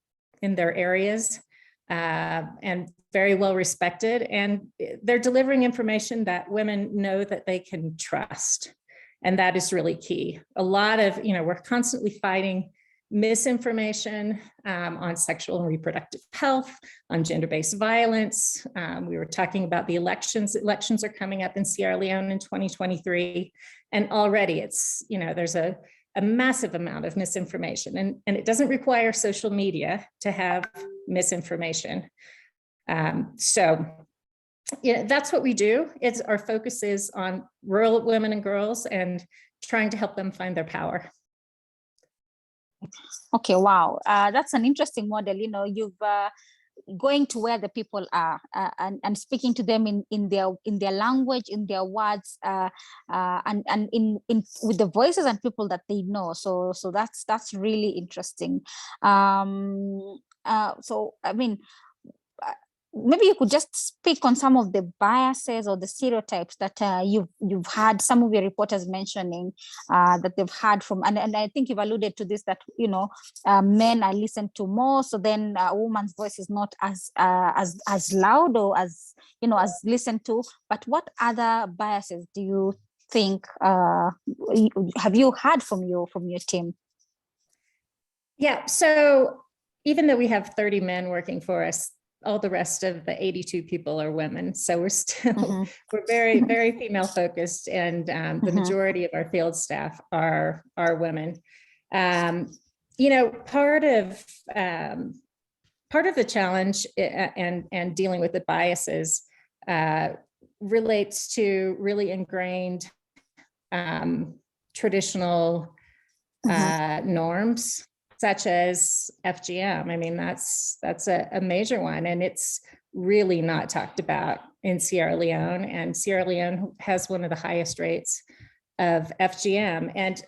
areas, and very well respected, and they're delivering information that women know that they can trust. And that is really key. A lot of, you know, we're constantly fighting misinformation on sexual and reproductive health, on gender-based violence. We were talking about the elections. Elections are coming up in Sierra Leone in 2023. And already it's, you know, there's a massive amount of misinformation, and it doesn't require social media to have misinformation. So, yeah, that's what we do. Our focus is on rural women and girls and trying to help them find their power. Okay, wow, that's an interesting model. You know, you've going to where the people are and speaking to them in their language, in their words, and in with the voices and people that they know. So that's really interesting. So I mean, maybe you could just speak on some of the biases or the stereotypes that you've had some of your reporters mentioning that they've had from, and I think you've alluded to this, that, you know, men are listened to more, so then a woman's voice is not as loud or as, you know, as listened to. But what other biases do you think have you had from your team? Yeah, so even though we have 30 men working for us, all the rest of the 82 people are women. So we're still, we're very, very female focused, and the majority of our field staff are women. You know, part of part of the challenge and dealing with the biases relates to really ingrained traditional norms, such as FGM. I mean, that's a major one, and it's really not talked about in Sierra Leone. And Sierra Leone has one of the highest rates of FGM. And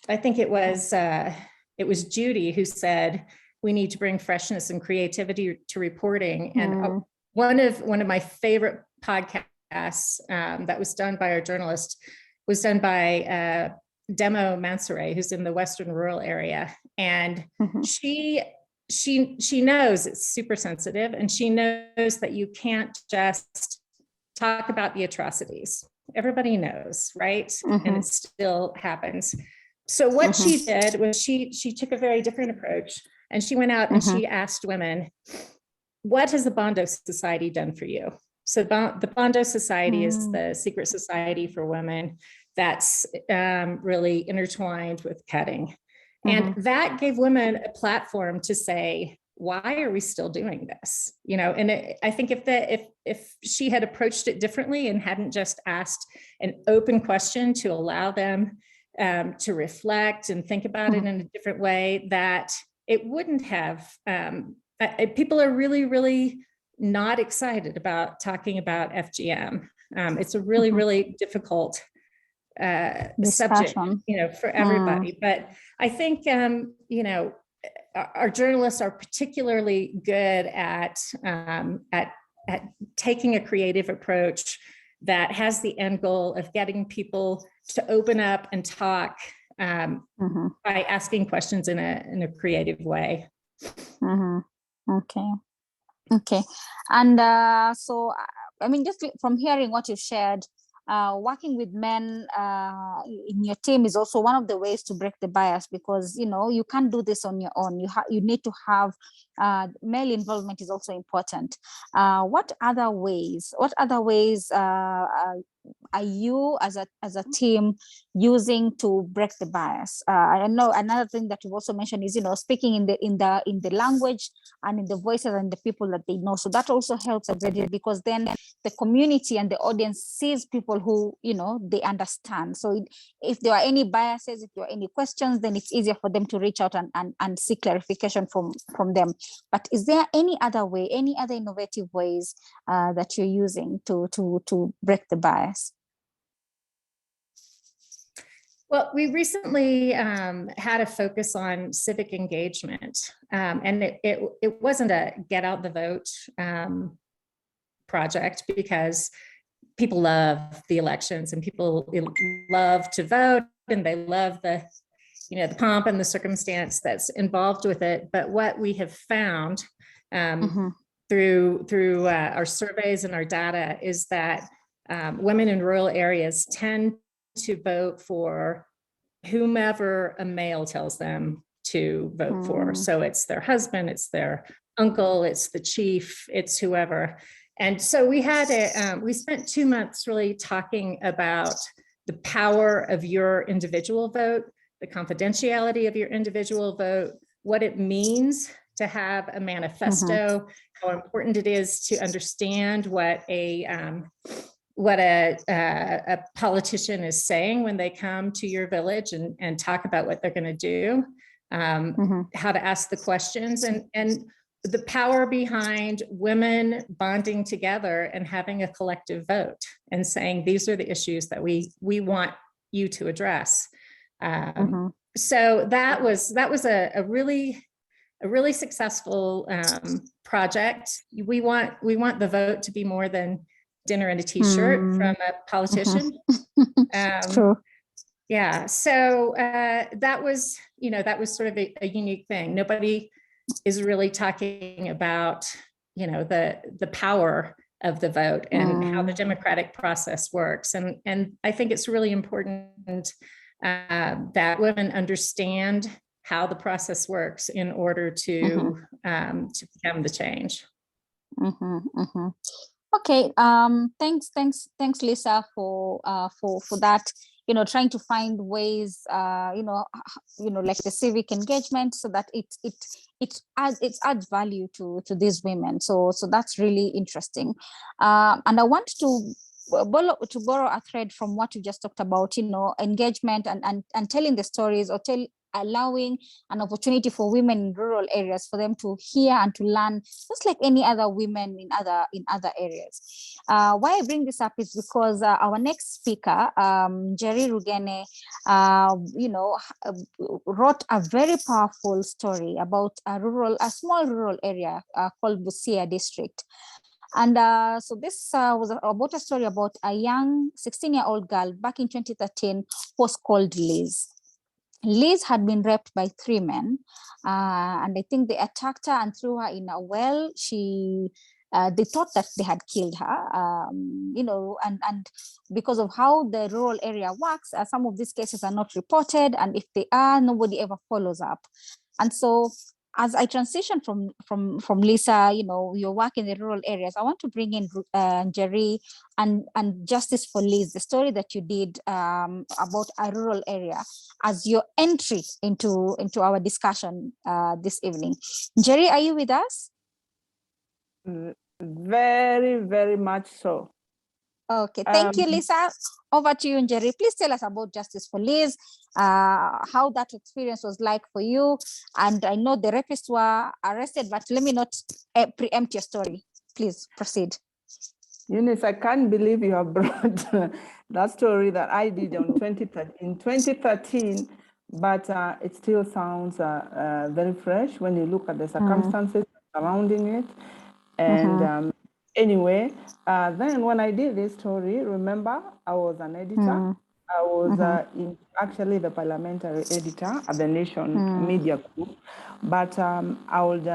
I think it was Judy who said we need to bring freshness and creativity to reporting. And one of my favorite podcasts that was done by our journalist was done by Demo Mansoure, who's in the Western rural area. And she knows it's super sensitive, and she knows that you can't just talk about the atrocities. Everybody knows, right? And it still happens. So what she did was she took a very different approach, and she went out and she asked women, what has the Bondo Society done for you? So the Bondo Society is the secret society for women that's really intertwined with cutting. And that gave women a platform to say, why are we still doing this? You know, and I think if she had approached it differently and hadn't just asked an open question to allow them to reflect and think about it in a different way, that it wouldn't have, people are really, really not excited about talking about FGM. It's a really, really difficult subject, you know, for everybody. But I think, you know, our journalists are particularly good at taking a creative approach that has the end goal of getting people to open up and talk by asking questions in a creative way. Okay. And so, I mean, just from hearing what you've shared, working with men in your team is also one of the ways to break the bias, because, you know, you can't do this on your own. You need to have male involvement is also important. What other ways are you as a team using to break the bias? I know another thing that you've also mentioned is, you know, speaking in the language and in the voices and the people that they know. So that also helps a great deal, because then the community and the audience sees people who, you know, they understand. So if there are any biases, if there are any questions, then it's easier for them to reach out and seek clarification from them. But is there any other way, any other innovative ways that you're using to break the bias? Well, we recently had a focus on civic engagement, and it wasn't a get out the vote project, because people love the elections and people love to vote, and they love the pomp and the circumstance that's involved with it. But what we have found through our surveys and our data is that women in rural areas tend to vote for whomever a male tells them to vote for. So it's their husband, it's their uncle, it's the chief, it's whoever. And so we spent 2 months really talking about the power of your individual vote, the confidentiality of your individual vote, what it means to have a manifesto, how important it is to understand what a politician is saying when they come to your village and talk about what they're going to do, how to ask the questions, and the power behind women bonding together and having a collective vote and saying, these are the issues that we want you to address. So that was a really successful project. We want the vote to be more than dinner and a t-shirt from a politician. True. Yeah, so that was sort of a unique thing. Nobody is really talking about, the power of the vote and how the democratic process works. And I think it's really important that women understand how the process works in order to become the change. Okay. Thanks, Lisa, for that. trying to find ways, like the civic engagement, so that it adds value to these women. So that's really interesting. And I want to borrow a thread from what you just talked about, engagement and telling the stories, or allowing an opportunity for women in rural areas for them to hear and to learn, just like any other women in other areas. Why I bring this up is because our next speaker, Jerry Regene, wrote a very powerful story about a small rural area called Busia district. And so this was about a story about a young 16-year-old girl back in 2013 who was called Liz. Liz had been raped by 3 men, and I think they attacked her and threw her in a well. They thought that they had killed her, and because of how the rural area works, some of these cases are not reported, and if they are, nobody ever follows up. And so, as I transition from Lisa, your work in the rural areas, I want to bring in Jerry and Justice for Liz, the story that you did about a rural area, as your entry into our discussion this evening. Jerry, are you with us? Very, very much so. Okay, thank you, Lisa. Over to you, Jerry. Please tell us about Justice for Liz, how that experience was like for you. And I know the rapists were arrested, but let me not preempt your story. Please proceed. Eunice, I can't believe you have brought that story that I did in 2013, but it still sounds very fresh when you look at the circumstances surrounding it. And anyway, then when I did this story, remember, I was an editor. I was actually the parliamentary editor at the Nation Media Group, but I would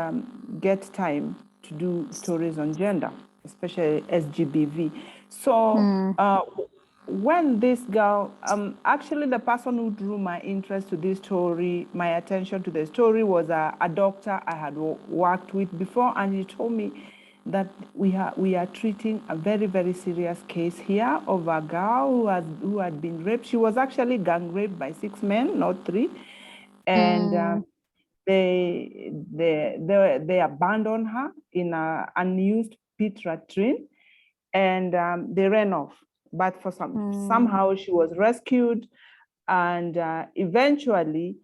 get time to do stories on gender, especially SGBV. So when this girl, actually the person who drew my interest to this story, my attention to the story, was a doctor I had worked with before, and he told me that we are treating a very, very serious case here of a girl who had been raped. She was actually gang raped by 6 men, not 3, and they abandoned her in an unused pit latrine, and they ran off. But for somehow she was rescued, and eventually,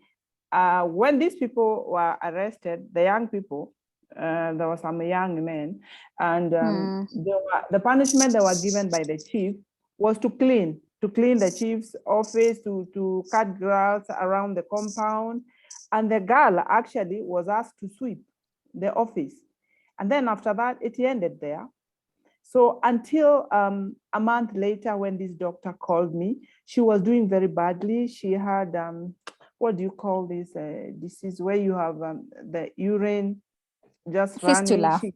when these people were arrested, the young people, there were some young men, and the punishment they were given by the chief was to clean the chief's office, to cut grass around the compound. And the girl actually was asked to sweep the office. And then after that, it ended there. So until a month later, when this doctor called me, she was doing very badly. She had, what do you call this disease, where you have the urine just fistula. Running.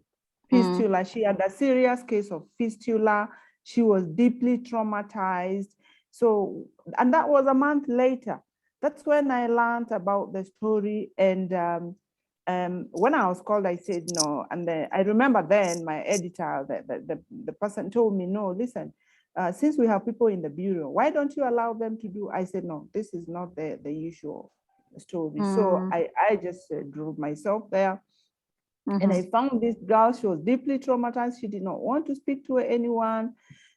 Fistula. She had a serious case of fistula. She was deeply traumatized. So, and that was a month later. That's when I learned about the story. And when I was called, I said no. And I remember then my editor, the person told me, no, listen, since we have people in the bureau, why don't you allow them to do? I said, no, this is not the usual story. So I just drove myself there. And I found this girl. She was deeply traumatized. She did not want to speak to anyone.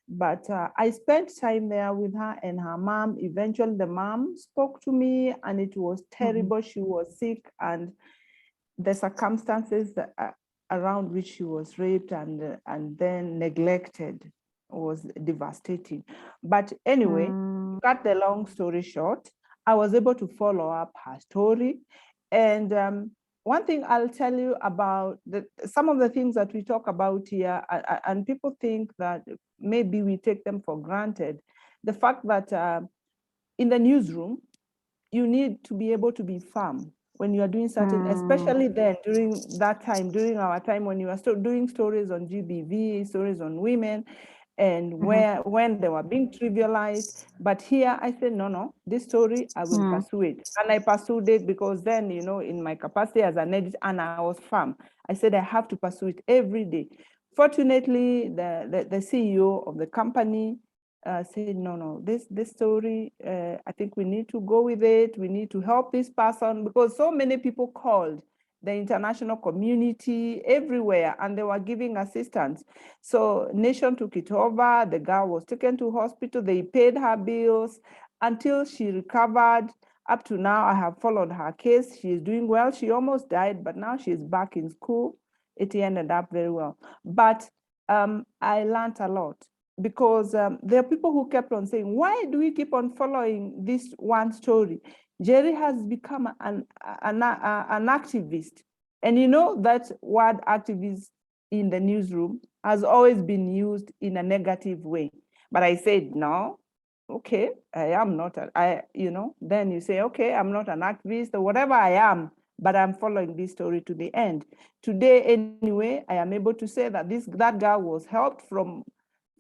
But I spent time there with her and her mom. Eventually, the mom spoke to me, and it was terrible. She was sick, and the circumstances around which she was raped and then neglected was devastating. But anyway, to cut the long story short, I was able to follow up her story. And one thing I'll tell you about some of the things that we talk about here, and people think that maybe we take them for granted. The fact that in the newsroom, you need to be able to be firm when you are doing certain, especially then during our time when you are still doing stories on GBV, stories on women, and when they were being trivialized. But here I said, no, this story, I will pursue it. And I pursued it because then, in my capacity as an editor, and I was firm. I said, I have to pursue it every day. Fortunately, the CEO of the company said, no, this story, I think we need to go with it. We need to help this person, because so many people called the international community everywhere, and they were giving assistance. So Nation took it over. The girl was taken to hospital. They paid her bills until she recovered. Up to now, I have followed her case. She is doing well. She almost died, but now she's back in school. It ended up very well. But I learned a lot, because there are people who kept on saying, why do we keep on following this one story? Jerry has become an activist. And you know, that word activist in the newsroom has always been used in a negative way. But I said, no, okay, I am not, then you say, okay, I'm not an activist or whatever I am, but I'm following this story to the end. Today, anyway, I am able to say that that girl was helped from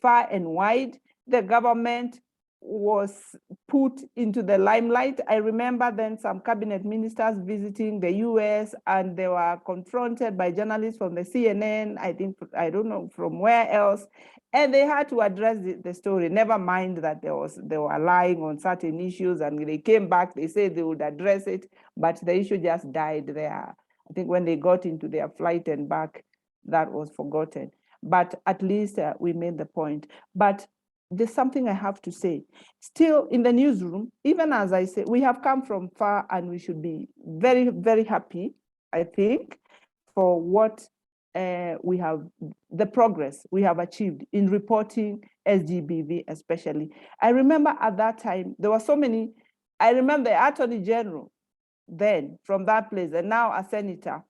far and wide. The government was put into the limelight. I remember then some cabinet ministers visiting the US, and they were confronted by journalists from the CNN, I don't know from where else, and they had to address the story. Never mind that they were lying on certain issues, and they came back, they said they would address it, but the issue just died there. I think when they got into their flight and back, that was forgotten. But at least we made the point. But there's something I have to say. Still in the newsroom, even as I say, we have come from far, and we should be very, very happy, I think, for what we have, the progress we have achieved in reporting SGBV especially. I remember at that time, there were so many, I remember the Attorney General then from that place, and now a senator,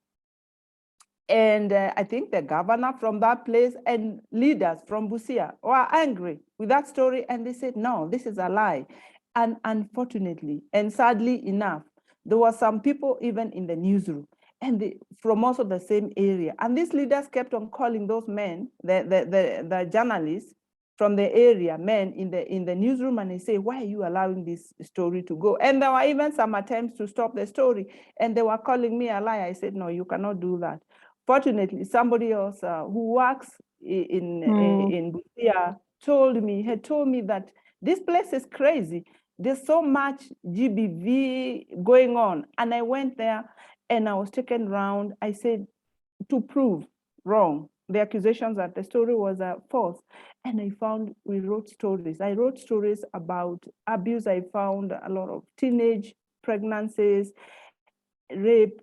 and I think the governor from that place and leaders from Busia were angry with that story, and they said, no, this is a lie. And unfortunately, and sadly enough, there were some people even in the newsroom, and from also the same area. And these leaders kept on calling those men, the journalists from the area, men in the newsroom, and they say, why are you allowing this story to go? And there were even some attempts to stop the story, and they were calling me a liar. I said, no, you cannot do that. Fortunately, somebody else who works in Busia had told me that this place is crazy. There's so much GBV going on. And I went there and I was taken around. I said, to prove wrong, the accusations that the story was false. And we wrote stories. I wrote stories about abuse. I found a lot of teenage pregnancies, rape,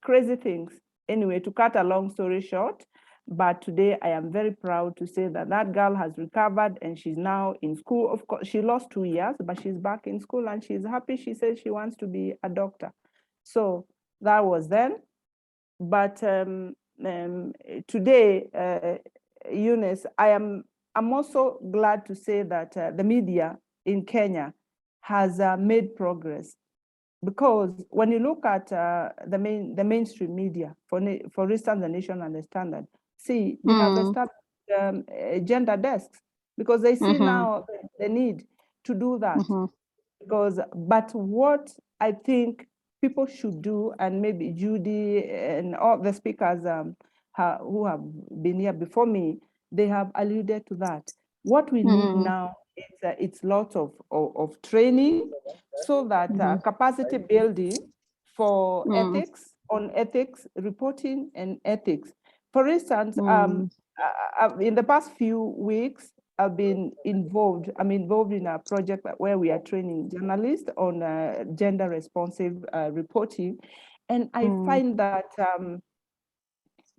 crazy things. Anyway, to cut a long story short, but today I am very proud to say that that girl has recovered and she's now in school. Of course, she lost 2 years, but she's back in school and she's happy. She says she wants to be a doctor. So that was then. But today, Eunice, I'm also glad to say that the media in Kenya has made progress. Because when you look at the mainstream media, for instance, the Nation and the Standard, see, they have established gender desks, because they see now the need to do that. But what I think people should do, and maybe Judy and all the speakers who have been here before me, they have alluded to that. What we need now is it's lots of training, so that capacity building for ethics, on ethics, reporting and ethics. For instance, in the past few weeks, I've been involved. I'm involved in a project where we are training journalists on gender responsive reporting. And I find that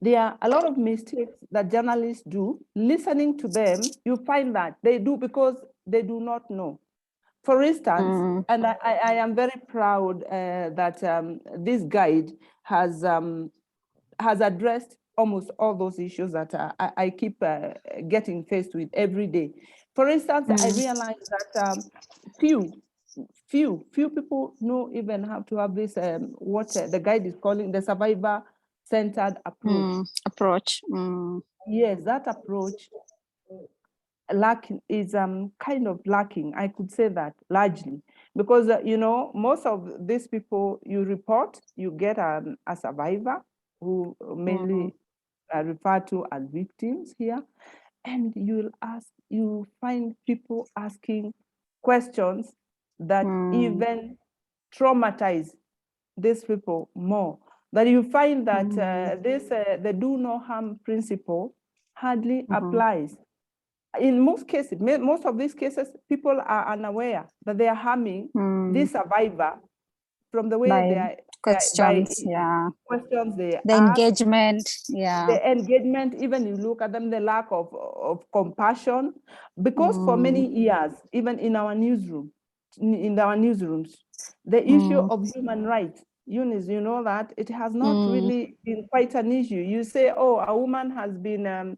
there are a lot of mistakes that journalists do. Listening to them, you find that they do because they do not know. For instance, and I am very proud that this guide has addressed almost all those issues that I keep getting faced with every day. For instance, I realized that few people know even how to have this what the guide is calling the survivor-centered approach. Yes, that approach is kind of lacking. I could say that largely because most of these people you report, you get a survivor who mainly are referred to as victims here, and you find people asking questions that even traumatize these people more. That you find that the do no harm principle hardly applies. In most cases, most of these cases, people are unaware that they are harming this survivor from the way they are questions, questions they the ask, engagement, the engagement, even you look at them, the lack of compassion, because for many years, even in our newsrooms, the issue of human rights, Eunice, you know that it has not really been quite an issue. You say, oh, a woman has been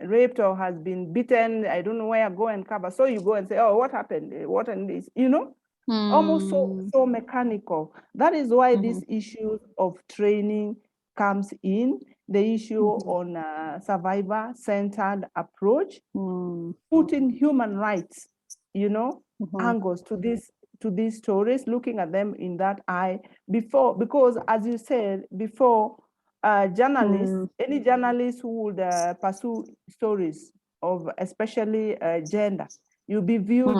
raped or has been beaten, I don't know where, go and cover. So you go and say, oh, what happened? What and this, you know? Almost so mechanical. That is why these issues of training comes in, the issue on survivor-centered approach, putting human rights, you know, angles to these stories, looking at them in that eye before, because as you said before, journalists, any journalist who would pursue stories of especially gender, you'll be viewed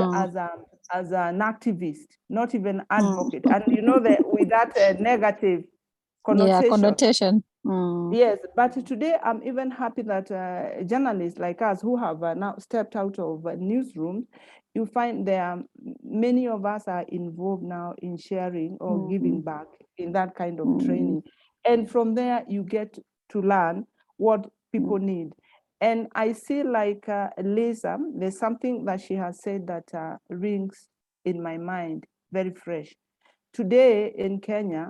as an activist, not even advocate. And you know that with that negative connotation. Yes, but today I'm even happy that journalists like us who have now stepped out of newsrooms, you find there are many of us are involved now in sharing or giving back in that kind of training. And from there, you get to learn what people need. And I see like Lisa, there's something that she has said that rings in my mind, very fresh. Today in Kenya,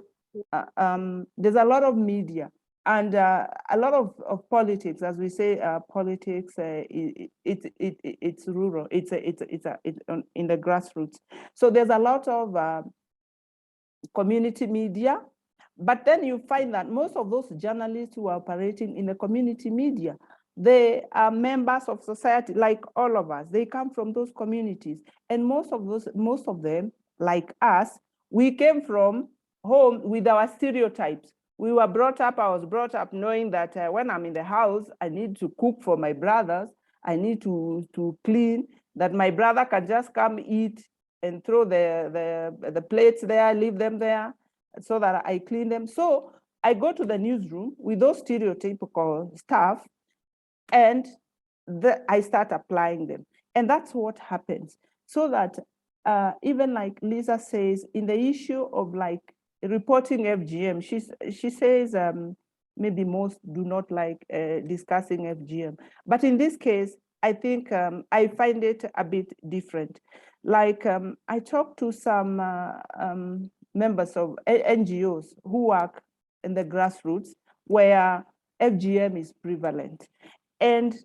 there's a lot of media and a lot of politics, as we say, politics. It's rural. It's in the grassroots. So there's a lot of community media, but then you find that most of those journalists who are operating in the community media, they are members of society like all of us. They come from those communities, and most of them, like us, we came from home with our stereotypes. We were brought up, I was brought up knowing that when I'm in the house, I need to cook for my brothers, I need to clean, that my brother can just come eat and throw the plates there, leave them there so that I clean them. So I go to the newsroom with those stereotypical stuff and I start applying them. And that's what happens. So that even like Lisa says, in the issue of like reporting FGM, she says maybe most do not like discussing FGM. But in this case, I think I find it a bit different. Like I talked to some members of NGOs who work in the grassroots where FGM is prevalent. And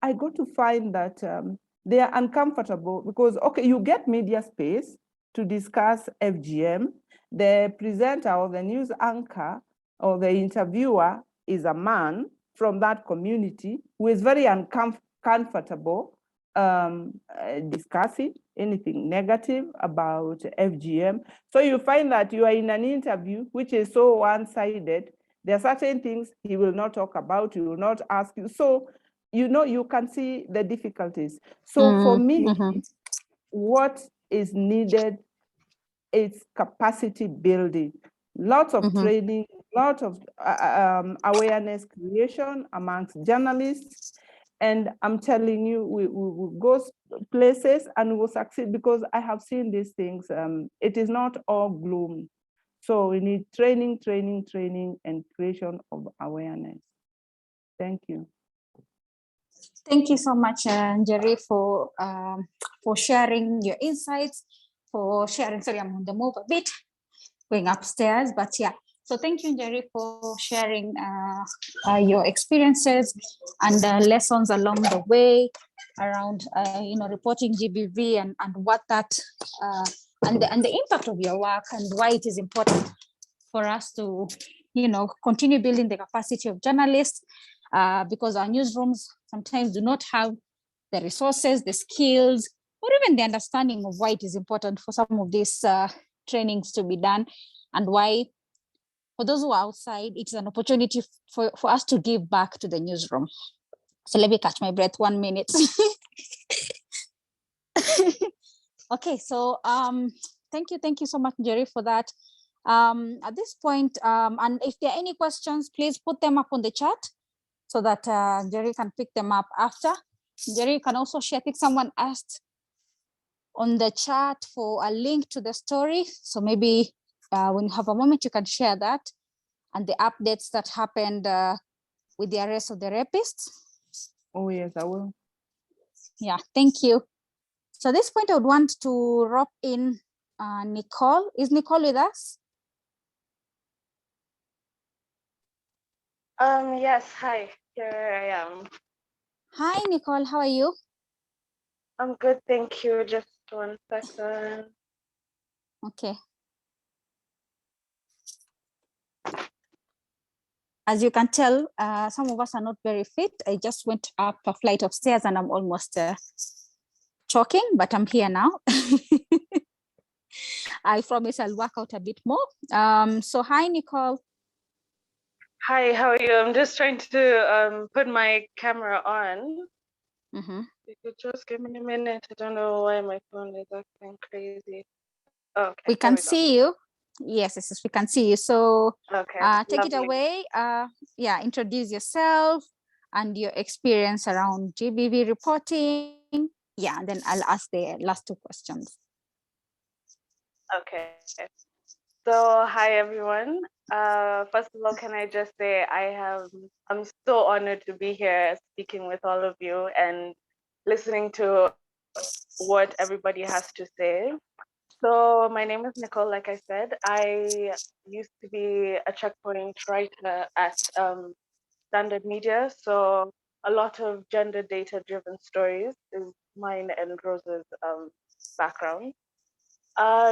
I got to find that they are uncomfortable because, okay, you get media space to discuss FGM. The presenter or the news anchor or the interviewer is a man from that community who is very uncomfortable discussing anything negative about FGM. So you find that you are in an interview which is so one-sided. There are certain things he will not talk about, he will not ask you. So, you know, you can see the difficulties. So for me, what is needed is capacity building, lots of training, lots of awareness creation amongst journalists. And I'm telling you, we will go places and we will succeed because I have seen these things. It is not all gloom. So we need training, and creation of awareness. Thank you. Thank you so much, Njeri, for sharing your insights, for sharing. Sorry, I'm on the move a bit, going upstairs, but yeah. So thank you, Njeri, for sharing your experiences and lessons along the way around, reporting GBV and what that and the impact of your work and why it is important for us to, continue building the capacity of journalists. Because our newsrooms sometimes do not have the resources, the skills, or even the understanding of why it is important for some of these trainings to be done, and why, for those who are outside, it's an opportunity for us to give back to the newsroom. So let me catch my breath 1 minute. Okay, so thank you so much, Jerry, for that. At this point, and if there are any questions, please put them up on the chat so that Jerry can pick them up after. Jerry, you can also share. I think someone asked on the chat for a link to the story. So maybe when you have a moment, you can share that and the updates that happened with the arrest of the rapists. Oh, yes, I will. Yeah, thank you. So at this point, I would want to rope in Nicole. Is Nicole with us? Yes, hi, here I am. Hi, Nicole, how are you? I'm good, thank you. Just 1 second. Okay. As you can tell, some of us are not very fit. I just went up a flight of stairs and I'm almost choking, but I'm here now. I promise I'll work out a bit more. So hi, Nicole. Hi, how are you? I'm just trying to put my camera on. You could just give me a minute. I don't know why my phone is acting crazy. Okay, we can see you. Yes, we can see you. So take it away. Yeah, introduce yourself and your experience around GBV reporting. Yeah, and then I'll ask the last 2 questions. Okay. So hi everyone. First of all, can I just say I'm so honored to be here speaking with all of you and listening to what everybody has to say. So my name is Nicole, like I said. I used to be a checkpoint writer at Standard Media. So a lot of gender data-driven stories is mine and Rose's background.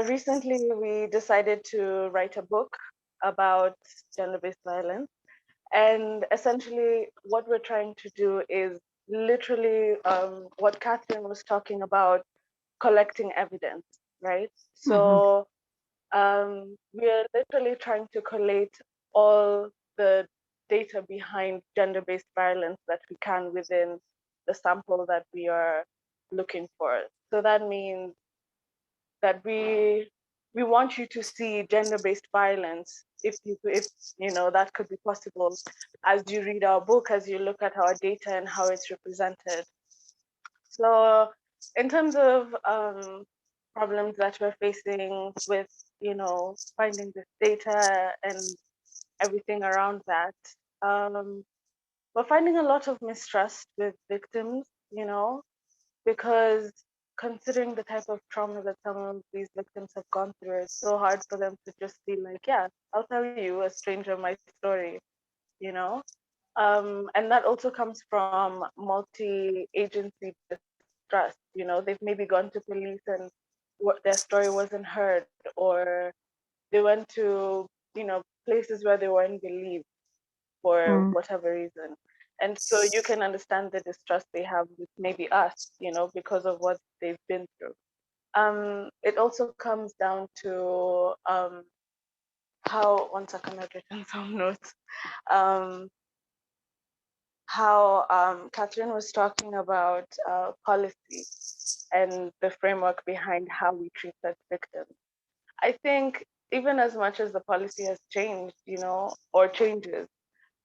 Recently, we decided to write a book about gender-based violence. And essentially, what we're trying to do is literally what Catherine was talking about, collecting evidence, right? So we are literally trying to collate all the data behind gender-based violence that we can within the sample that we are looking for. So that means that we want you to see gender-based violence if you know that could be possible as you read our book, as you look at our data and how it's represented. So in terms of problems that we're facing with finding this data and everything around that, we're finding a lot of mistrust with victims, because considering the type of trauma that some of these victims have gone through, it's so hard for them to just be like, yeah, I'll tell you, a stranger, my story, and that also comes from multi-agency distrust. They've maybe gone to police and their story wasn't heard, or they went to places where they weren't believed for whatever reason. And so you can understand the distrust they have with maybe us, because of what they've been through. It also comes down to how, 1 second, I've written some notes. How Catherine was talking about policy and the framework behind how we treat such victims. I think even as much as the policy has changed, or changes,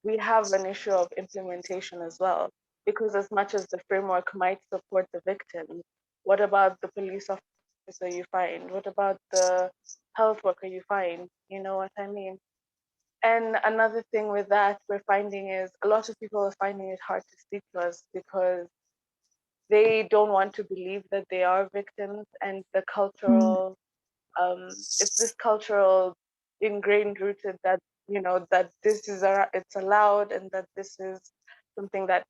we have an issue of implementation as well. Because as much as the framework might support the victim, what about the police officer you find? What about the health worker you find? You know what I mean? And another thing with that we're finding is a lot of people are finding it hard to speak to us because they don't want to believe that they are victims, and the cultural it's this cultural ingrained rooted that that this is it's allowed and that this is something that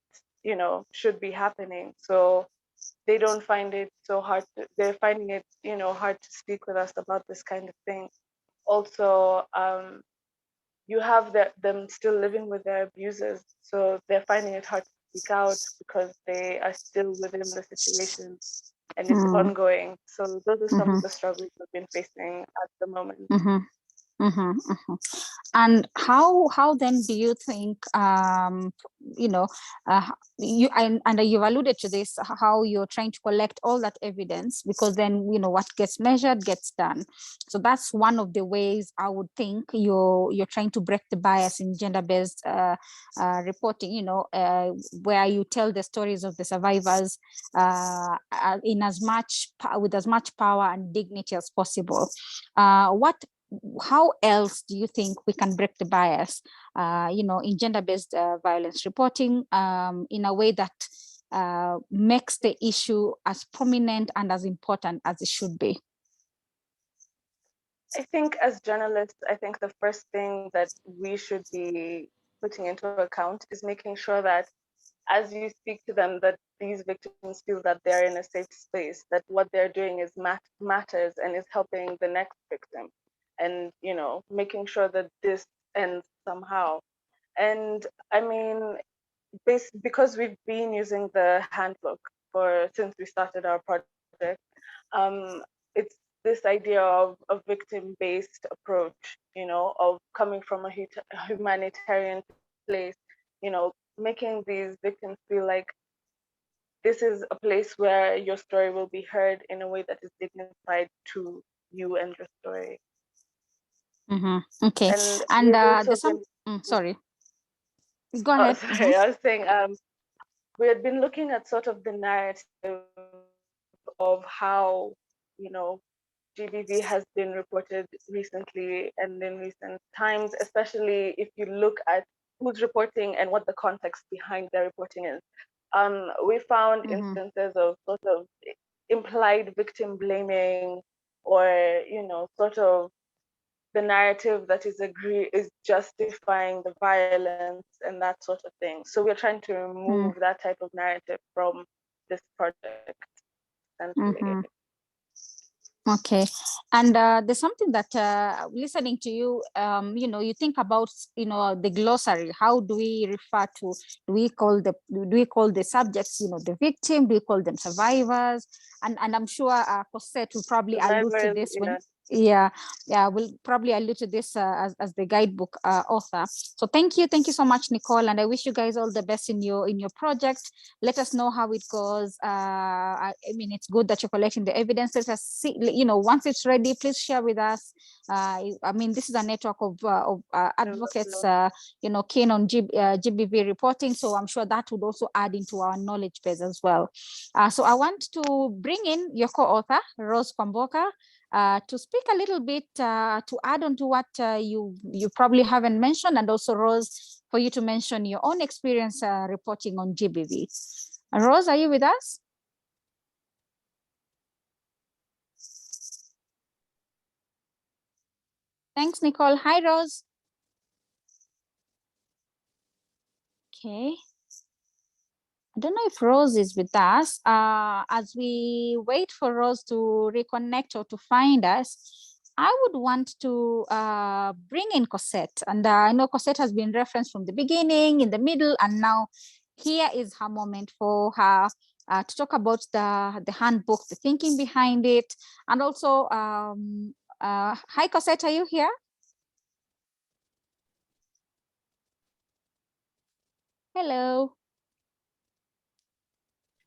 should be happening. So they don't find it so hard they're finding it hard to speak with us about this kind of thing. Also, you have them still living with their abusers, so they're finding it hard to speak out because they are still within the situation and it's ongoing. So those are some of the struggles we've been facing at the moment. And how then do you think you know you and you've alluded to this, how you're trying to collect all that evidence, because then what gets measured gets done. So that's one of the ways I would think you're trying to break the bias in gender-based reporting, where you tell the stories of the survivors with as much power and dignity as possible. How else do you think we can break the bias, in gender-based violence reporting in a way that makes the issue as prominent and as important as it should be? I think as journalists, I think the first thing that we should be putting into account is making sure that as you speak to them, that these victims feel that they're in a safe space, that what they're doing is matters and is helping the next victim. And, making sure that this ends somehow. And I mean, because we've been using the handbook since we started our project, it's this idea of a victim-based approach, of coming from a humanitarian place, making these victims feel like this is a place where your story will be heard in a way that is dignified to you and your story. Okay. And sorry. Go ahead. Sorry, I was saying we had been looking at sort of the narrative of how, GBV has been reported recently and in recent times, especially if you look at who's reporting and what the context behind their reporting is. We found instances of sort of implied victim blaming, or, sort of the narrative that is justifying the violence and that sort of thing. So we're trying to remove that type of narrative from this project. Okay. And there's something that listening to you, you think about, the glossary. How do we refer to? Do we call the subjects, the victim? Do we call them survivors? And I'm sure Cosette will probably allude to this one. Yeah, we'll probably allude to this as the guidebook author. So thank you so much, Nicole, and I wish you guys all the best in your project. Let us know how it goes. I mean, it's good that you're collecting the evidence. Let us see, once it's ready, please share with us. I mean, this is a network of advocates, keen on GBV reporting, so I'm sure that would also add into our knowledge base as well. So I want to bring in your co-author, Rose Kwamboka, to speak a little bit, to add on to what you probably haven't mentioned, and also Rose, for you to mention your own experience reporting on GBV. Rose, are you with us? Thanks, Nicole. Hi, Rose. Okay. I don't know if Rose is with us. As we wait for Rose to reconnect or to find us, I would want to bring in Cosette. And I know Cosette has been referenced from the beginning, in the middle, and now here is her moment for her to talk about the handbook, the thinking behind it. And also, hi, Cosette, are you here? Hello.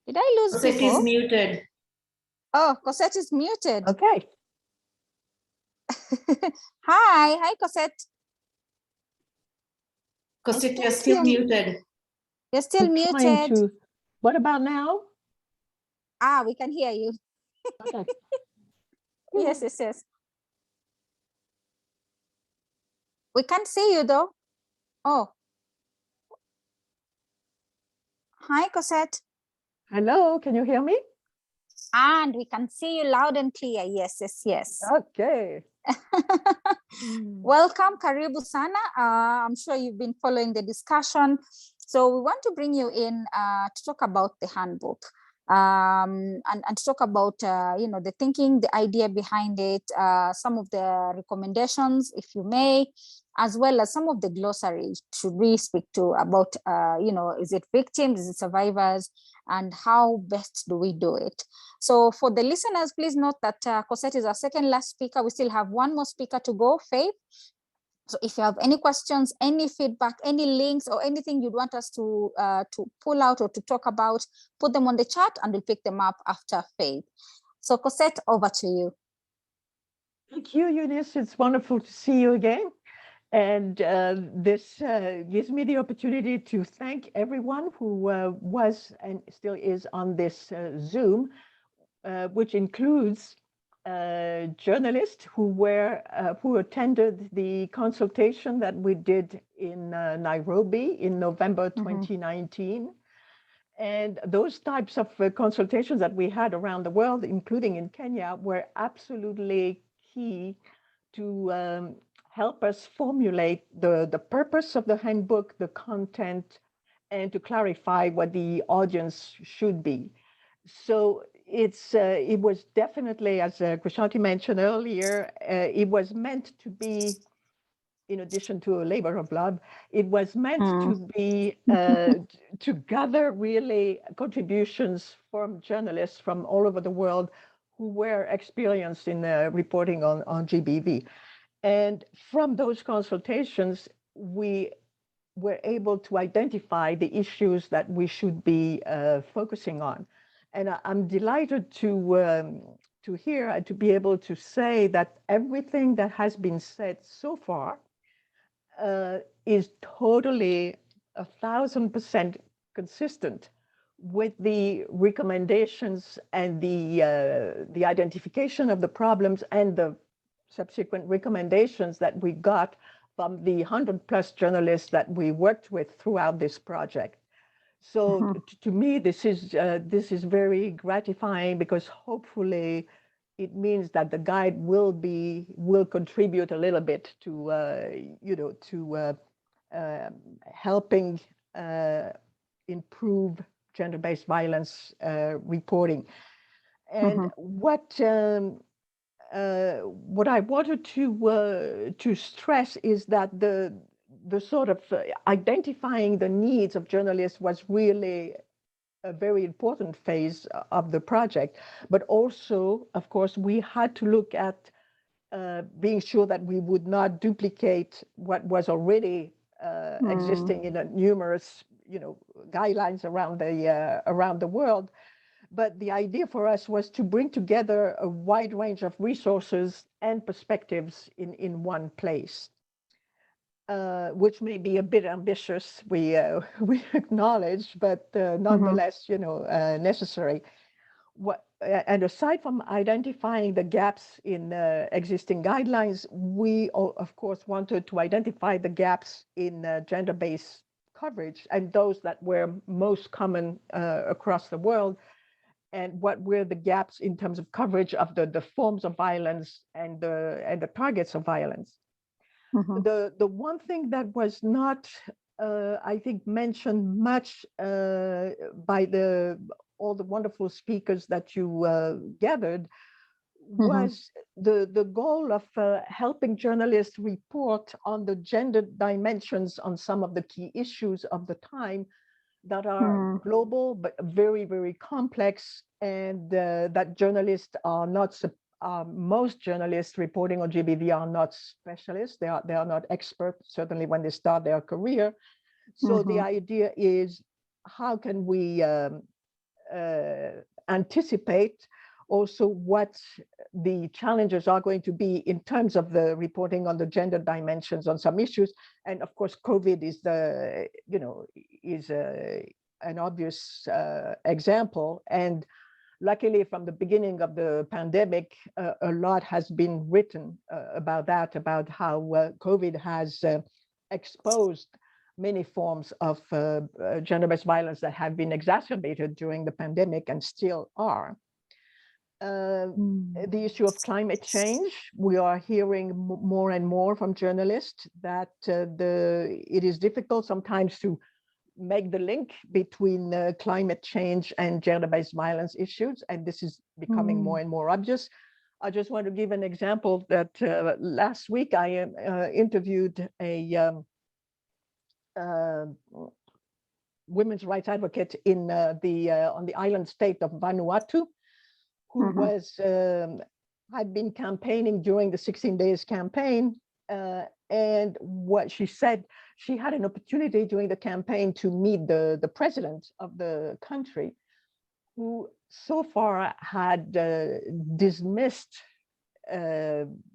Did I lose Cosette people? is muted. Oh, Cosette is muted. Okay. Hi, Cosette. Cosette, you're still muted. You're still muted. What about now? We can hear you. Okay. Yes. We can't see you though. Oh. Hi, Cosette. Hello, can you hear me? And we can see you loud and clear. Yes. Okay. Welcome, Karibu Sana. I'm sure you've been following the discussion. So we want to bring you in to talk about the handbook. and to talk about, the thinking, the idea behind it, some of the recommendations, if you may, as well as some of the glossary should we speak to about, is it victims, is it survivors, and how best do we do it? So for the listeners, please note that Kasich is our second last speaker. We still have one more speaker to go, Faith. So if you have any questions, any feedback, any links, or anything you'd want us to pull out or to talk about, put them on the chat and we'll pick them up after Faith. So Kasich, over to you. Thank you, Eunice. It's wonderful to see you again. And this gives me the opportunity to thank everyone who was and still is on this Zoom, which includes journalists who attended the consultation that we did in Nairobi in November 2019. And those types of consultations that we had around the world, including in Kenya, were absolutely key to help us formulate the purpose of the handbook, the content, and to clarify what the audience should be. So it was definitely, as Krishanti mentioned earlier, it was meant to be, in addition to a labor of love, it was meant to be, to gather really contributions from journalists from all over the world who were experienced in reporting on GBV. And from those consultations, we were able to identify the issues that we should be focusing on. And I'm delighted to hear and to be able to say that everything that has been said so far is totally 1,000% consistent with the recommendations and the identification of the problems and the subsequent recommendations that we got from the 100+ journalists that we worked with throughout this project. So to me, this is very gratifying, because hopefully it means that the guide will contribute a little bit to helping improve gender-based violence reporting. And what I wanted to stress is that the sort of identifying the needs of journalists was really a very important phase of the project. But also, of course, we had to look at being sure that we would not duplicate what was already existing in numerous, guidelines around the world. But the idea for us was to bring together a wide range of resources and perspectives in one place, which may be a bit ambitious, we acknowledge, but nonetheless, necessary. And aside from identifying the gaps in existing guidelines, we, of course, wanted to identify the gaps in gender-based coverage and those that were most common across the world, and what were the gaps in terms of coverage of the forms of violence and the targets of violence. The one thing that was not, I think, mentioned much by all the wonderful speakers that you gathered was the goal of helping journalists report on the gender dimensions on some of the key issues of the time that are global, but very, very complex, and that journalists are not, most journalists reporting on GBV are not specialists. They are not experts, certainly when they start their career. So the idea is, how can we anticipate also what the challenges are going to be in terms of the reporting on the gender dimensions on some issues. And of course, COVID is an obvious example. And luckily, from the beginning of the pandemic, a lot has been written about that, about how COVID has exposed many forms of gender-based violence that have been exacerbated during the pandemic and still are. The issue of climate change, we are hearing more and more from journalists that it is difficult sometimes to make the link between climate change and gender-based violence issues, and this is becoming more and more obvious. I just want to give an example that last week I interviewed a women's rights advocate in on the island state of Vanuatu, who was had been campaigning during the 16 days campaign. And what she said, she had an opportunity during the campaign to meet the president of the country, who so far had dismissed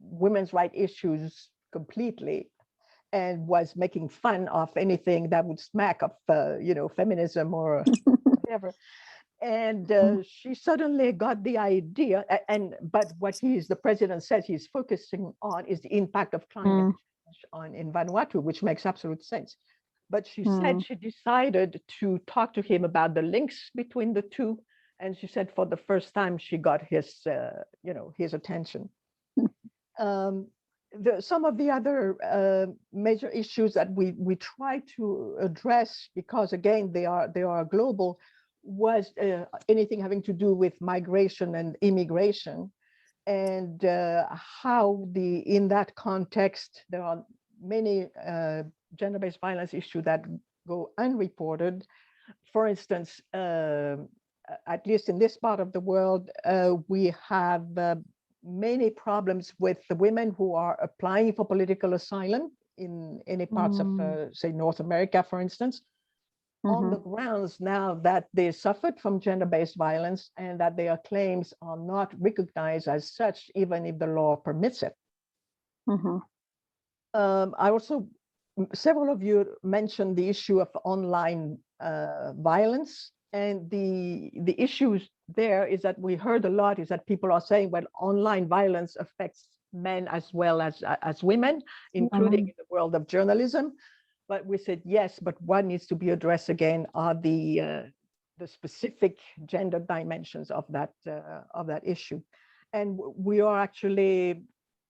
women's rights issues completely and was making fun of anything that would smack of, feminism or whatever. And she suddenly got the idea, but what the president says he's focusing on is the impact of climate change in Vanuatu, which makes absolute sense. But she said she decided to talk to him about the links between the two, and she said for the first time she got his attention. Some of the other major issues that we try to address, because again they are global, was anything having to do with migration and immigration, and how in that context there are many gender-based violence issues that go unreported. For instance, at least in this part of the world, we have many problems with the women who are applying for political asylum in any parts of, say, North America, for instance, on the grounds now that they suffered from gender-based violence and that their claims are not recognized as such, even if the law permits it. I also, several of you mentioned the issue of online violence, and the issues there is that we heard a lot is that people are saying, well, online violence affects men as well as women, including in the world of journalism. But we said, yes, but what needs to be addressed again are the specific gender dimensions of that issue. And we are actually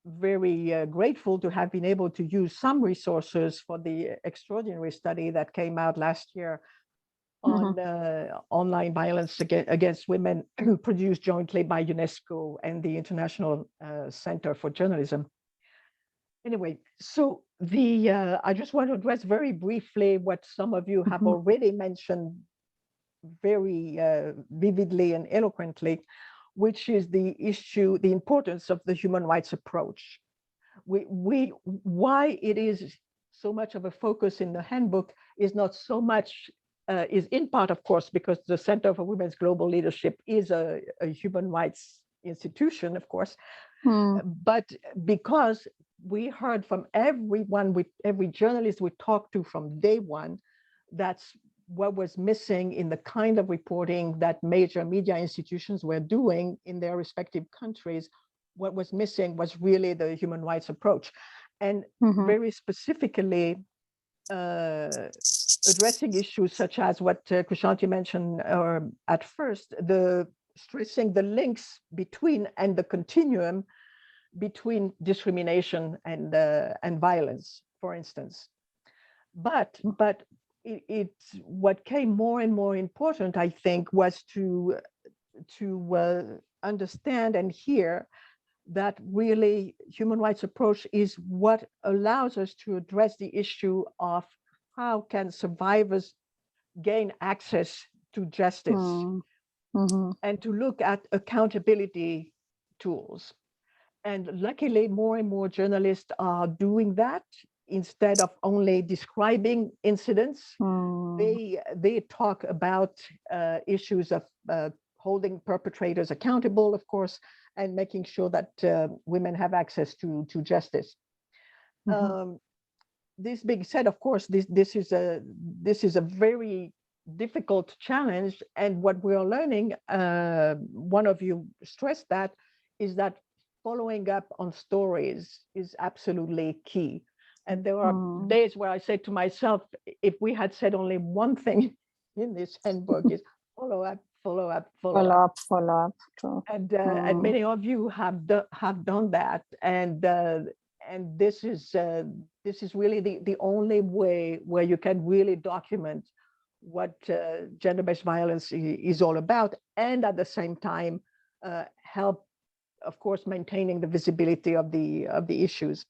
very grateful to have been able to use some resources for the extraordinary study that came out last year on online violence against women, produced jointly by UNESCO and the International Center for Journalism. Anyway, so I just want to address very briefly what some of you have already mentioned very vividly and eloquently, which is the issue, the importance of the human rights approach. Why it is so much of a focus in the handbook is not so much, is in part, of course, because the Center for Women's Global Leadership is a human rights institution, of course, but because we heard from everyone, every journalist we talked to from day one, that's what was missing in the kind of reporting that major media institutions were doing in their respective countries. What was missing was really the human rights approach. And very specifically, addressing issues such as what Kushanti mentioned at first, stressing the links between and the continuum between discrimination and violence, for instance. But what came more and more important, I think, was to understand and hear that really human rights approach is what allows us to address the issue of how can survivors gain access to justice and to look at accountability tools. And luckily, more and more journalists are doing that. Instead of only describing incidents, they talk about issues of holding perpetrators accountable, of course, and making sure that women have access to justice. This being said, of course, this is a very difficult challenge, and what we are learning, one of you stressed that, is that following up on stories is absolutely key. And there are days where I say to myself, if we had said only one thing in this handbook is follow up, follow up, follow up. Follow up. True. And many of you have done that. And this is really the only way where you can really document gender-based violence is all about, and at the same time help, of course, maintaining the visibility of the issues.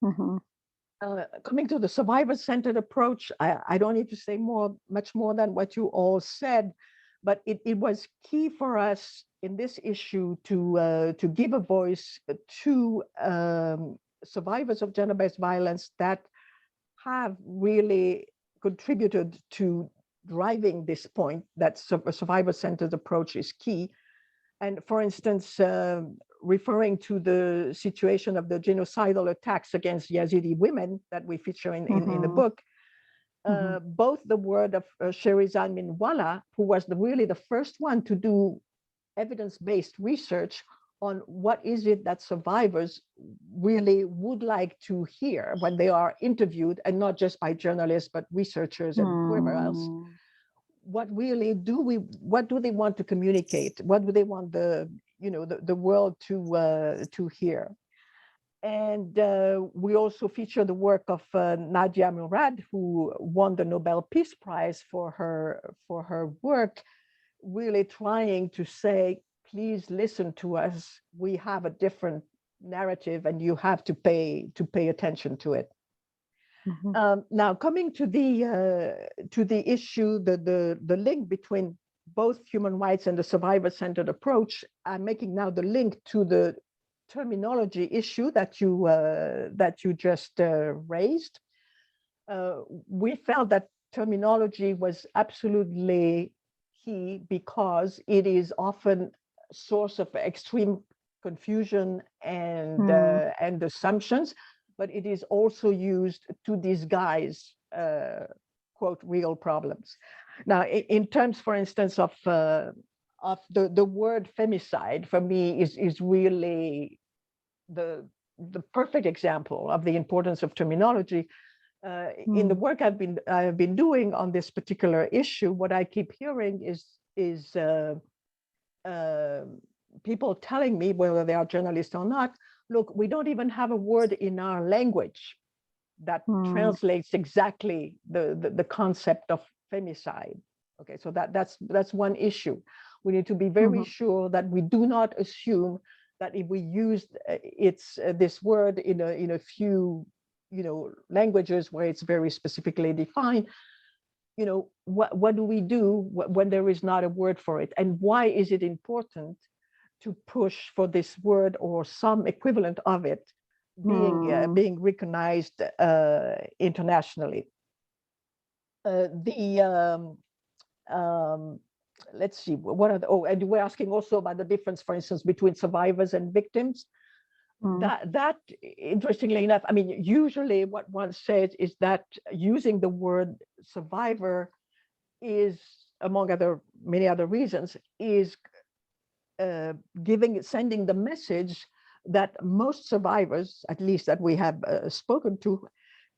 Coming to the survivor-centered approach, I don't need to say much more than what you all said, but it was key for us in this issue to give a voice to survivors of gender-based violence that have really contributed to driving this point that a survivor-centered approach is key. And for instance, referring to the situation of the genocidal attacks against Yazidi women that we feature in the book, both the word of Sherizan Minwala, who was really the first one to do evidence-based research on what is it that survivors really would like to hear when they are interviewed, and not just by journalists, but researchers and whoever else. What do they want to communicate? What do they want the world to hear? And we also feature the work of Nadia Murad, who won the Nobel Peace Prize for her work, really trying to say, please listen to us. We have a different narrative, and you have to pay attention to it. Now, coming to the issue, the link between both human rights and the survivor-centered approach, I'm making now the link to the terminology issue that you just raised. We felt that terminology was absolutely key because it is often a source of extreme confusion and assumptions, but it is also used to disguise quote real problems. Now, in terms, for instance, of the word femicide, for me is really the perfect example of the importance of terminology. In the work I've been doing on this particular issue, what I keep hearing is people telling me, whether they are journalists or not, look, we don't even have a word in our language that translates exactly the concept of femicide. Okay, so that's one issue. We need to be very sure that we do not assume that if we use this word in a few languages where it's very specifically defined, what do we do when there is not a word for it, and why is it important to push for this word or some equivalent of it being recognized internationally? Let's see, and we're asking also about the difference, for instance, between survivors and victims. That interestingly enough, I mean, usually what one says is that using the word survivor is, among many other reasons, is sending the message that most survivors, at least that we have spoken to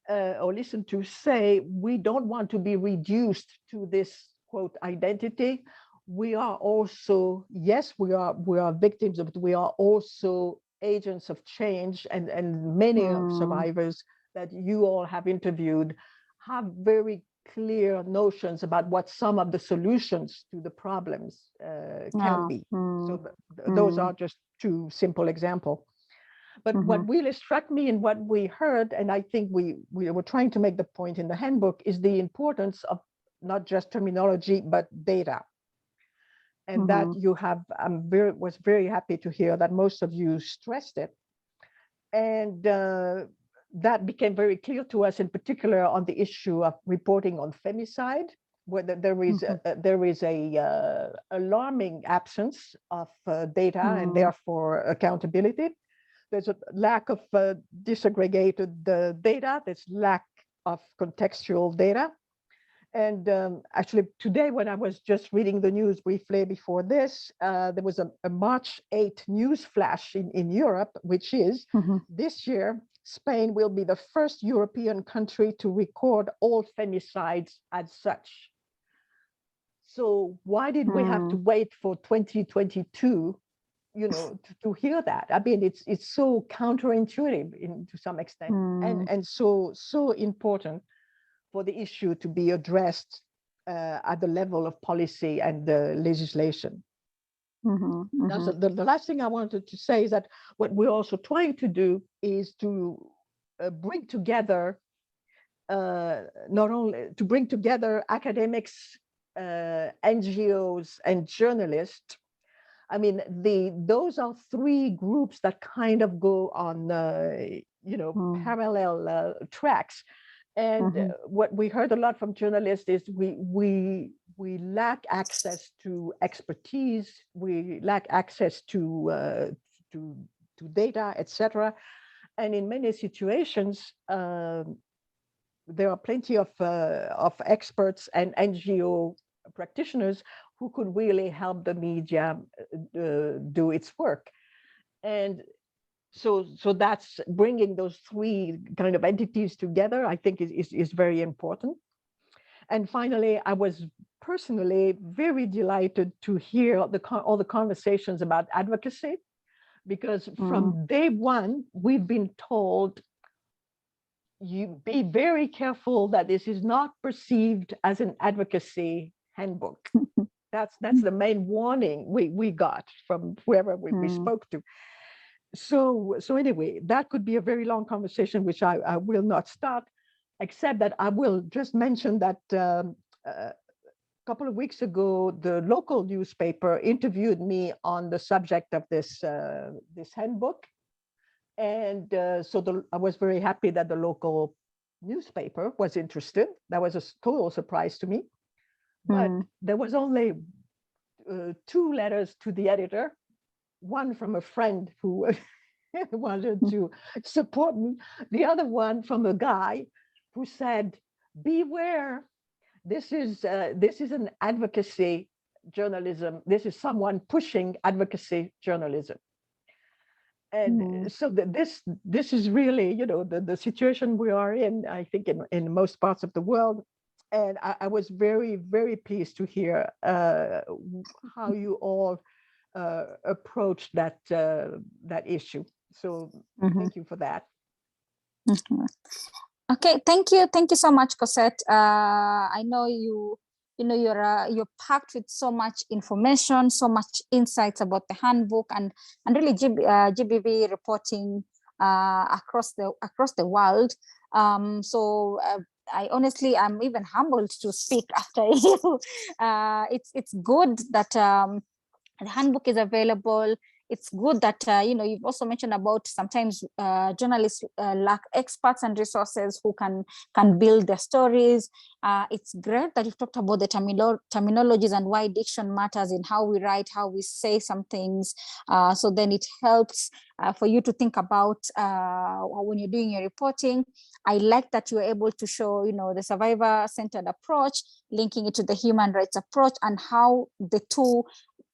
or listened to, say we don't want to be reduced to this quote identity. We are also, yes, we are victims, but we are also agents of change, and many survivors that you all have interviewed have very clear notions about what some of the solutions to the problems can be. So those are just two simple examples. But what really struck me in what we heard, and I think we were trying to make the point in the handbook, is the importance of not just terminology, but data. And that you have, was very happy to hear that most of you stressed it. And that became very clear to us, in particular on the issue of reporting on femicide, where there is a alarming absence of data and therefore accountability. There's a lack of disaggregated data. There's lack of contextual data. And actually today, when I was just reading the news briefly before this, there was a March 8 news flash in Europe, which is this year, Spain will be the first European country to record all femicides as such. So why did we have to wait for 2022, to hear that? I mean, it's so counterintuitive to some extent, and so important for the issue to be addressed at the level of policy and legislation. Now, so the last thing I wanted to say is that what we're also trying to do is to bring together, not only to bring together academics, NGOs, and journalists. I mean, those are three groups that kind of go on, parallel tracks. And what we heard a lot from journalists is we lack access to expertise, we lack access to data, etc. And in many situations, there are plenty of experts and NGO practitioners who could really help the media do its work. And so that's bringing those three kind of entities together, I think is very important. And finally, I was personally very delighted to hear all the conversations about advocacy, because from day one, we've been told, you be very careful that this is not perceived as an advocacy handbook. That's the main warning we got from whoever we spoke to. So anyway, that could be a very long conversation, which I will not start, except that I will just mention that a couple of weeks ago, the local newspaper interviewed me on the subject of this handbook. And so I was very happy that the local newspaper was interested. That was a total surprise to me. But there was only 2 letters to the editor, one from a friend who wanted to support me, the other one from a guy who said, beware, this is an advocacy journalism. This is someone pushing advocacy journalism. And so this is really, the situation we are in, I think, in most parts of the world. And I was very, very pleased to hear how you all approach that issue. So thank you for that. Okay, thank you so much, Cosette. I know you're packed with so much information, so much insights about the handbook, and really GBV reporting across the world. So I honestly, I'm even humbled to speak after you. It's good that the handbook is available. It's good that you've also mentioned about sometimes journalists lack experts and resources who can build their stories. It's great that you've talked about the terminologies and why diction matters in how we write, how we say some things. So then it helps for you to think about when you're doing your reporting. I like that you were able to show the survivor-centered approach, linking it to the human rights approach, and how the two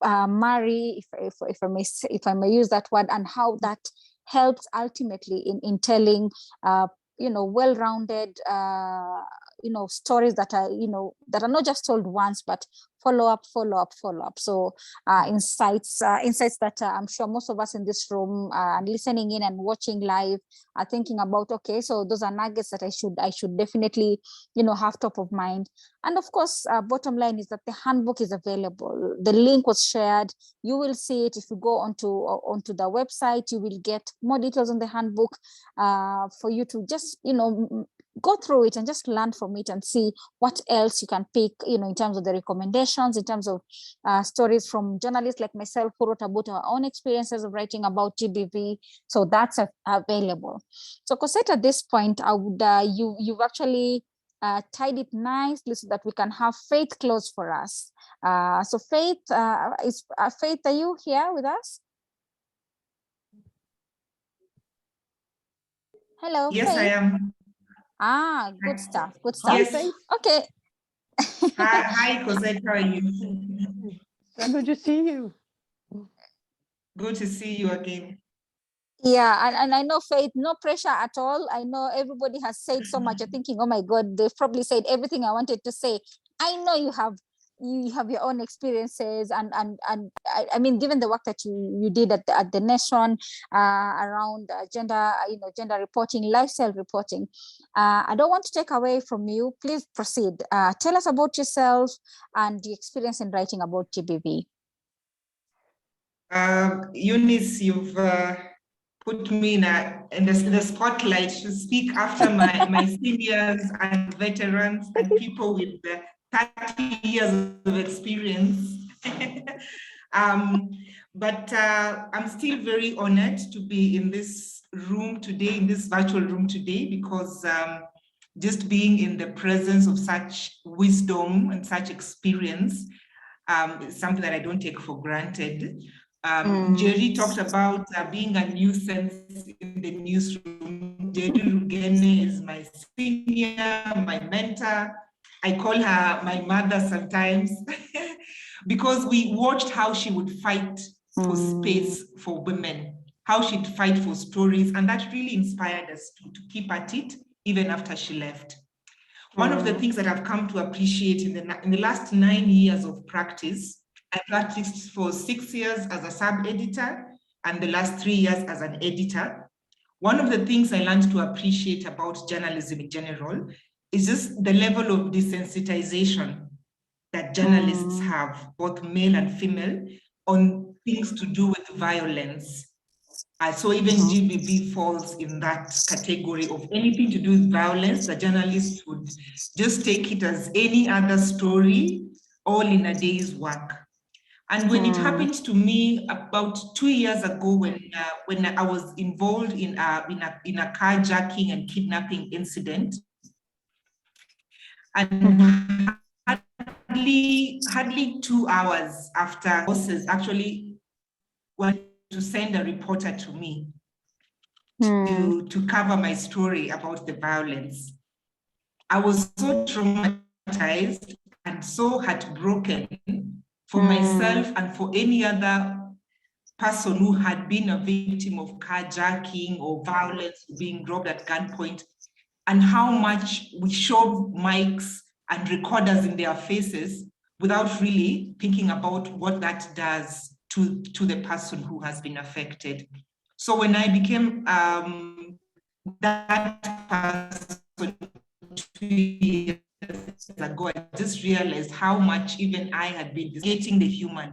marry, if I may use that word, and how that helps ultimately in telling well-rounded stories that are not just told once but follow up. So insights that I'm sure most of us in this room and listening in and watching live are thinking about. Okay, so those are nuggets that I should definitely have top of mind. And of course, bottom line is that the handbook is available. The link was shared. You will see it if you go onto the website. You will get more details on the handbook for you to just go through it and just learn from it and see what else you can pick, in terms of the recommendations, in terms of stories from journalists like myself who wrote about our own experiences of writing about GBV. So that's available. So Cosette, at this point, I would you've actually tied it nicely so that we can have Faith close for us. So Faith, Faith, are you here with us? Hello. Yes, Faith. I am. Good stuff. Yes. Okay. Hi, Cosette, how are you? So good to see you. Good to see you again. Yeah, and I know, Faith, no pressure at all. I know everybody has said so much. You're thinking, oh my God, they've probably said everything I wanted to say. I know you have you have your own experiences, and I mean, given the work that you did at the Nation around gender, gender reporting, lifestyle reporting, I don't want to take away from you. Please proceed. Tell us about yourself and the experience in writing about GBV. Eunice, you've put me in the spotlight to speak after my seniors and veterans and people with 30 years of experience. But I'm still very honored to be in this room today, in this virtual room today, because just being in the presence of such wisdom and such experience is something that I don't take for granted. Jerry talked about being a nuisance in the newsroom. Jerry Regene is my senior, my mentor. I call her my mother sometimes because we watched how she would fight for space for women, how she'd fight for stories, and that really inspired us to keep at it even after she left. One of the things that I've come to appreciate in the last 9 years of practice, I practiced for 6 years as a sub-editor and the last 3 years as an editor. One of the things I learned to appreciate about journalism in general is just the level of desensitization that journalists have, both male and female, on things to do with violence. So even GBV falls in that category of anything to do with violence. The journalist would just take it as any other story, all in a day's work. And when it happened to me about 2 years ago, when I was involved in a carjacking and kidnapping incident, and hardly 2 hours after, bosses actually wanted to send a reporter to me to cover my story about the violence. I was so traumatized and so heartbroken for myself and for any other person who had been a victim of carjacking or violence, being robbed at gunpoint, and how much we shove mics and recorders in their faces without really thinking about what that does to the person who has been affected. So when I became that person 2 years ago, I just realized how much even I had been getting the human.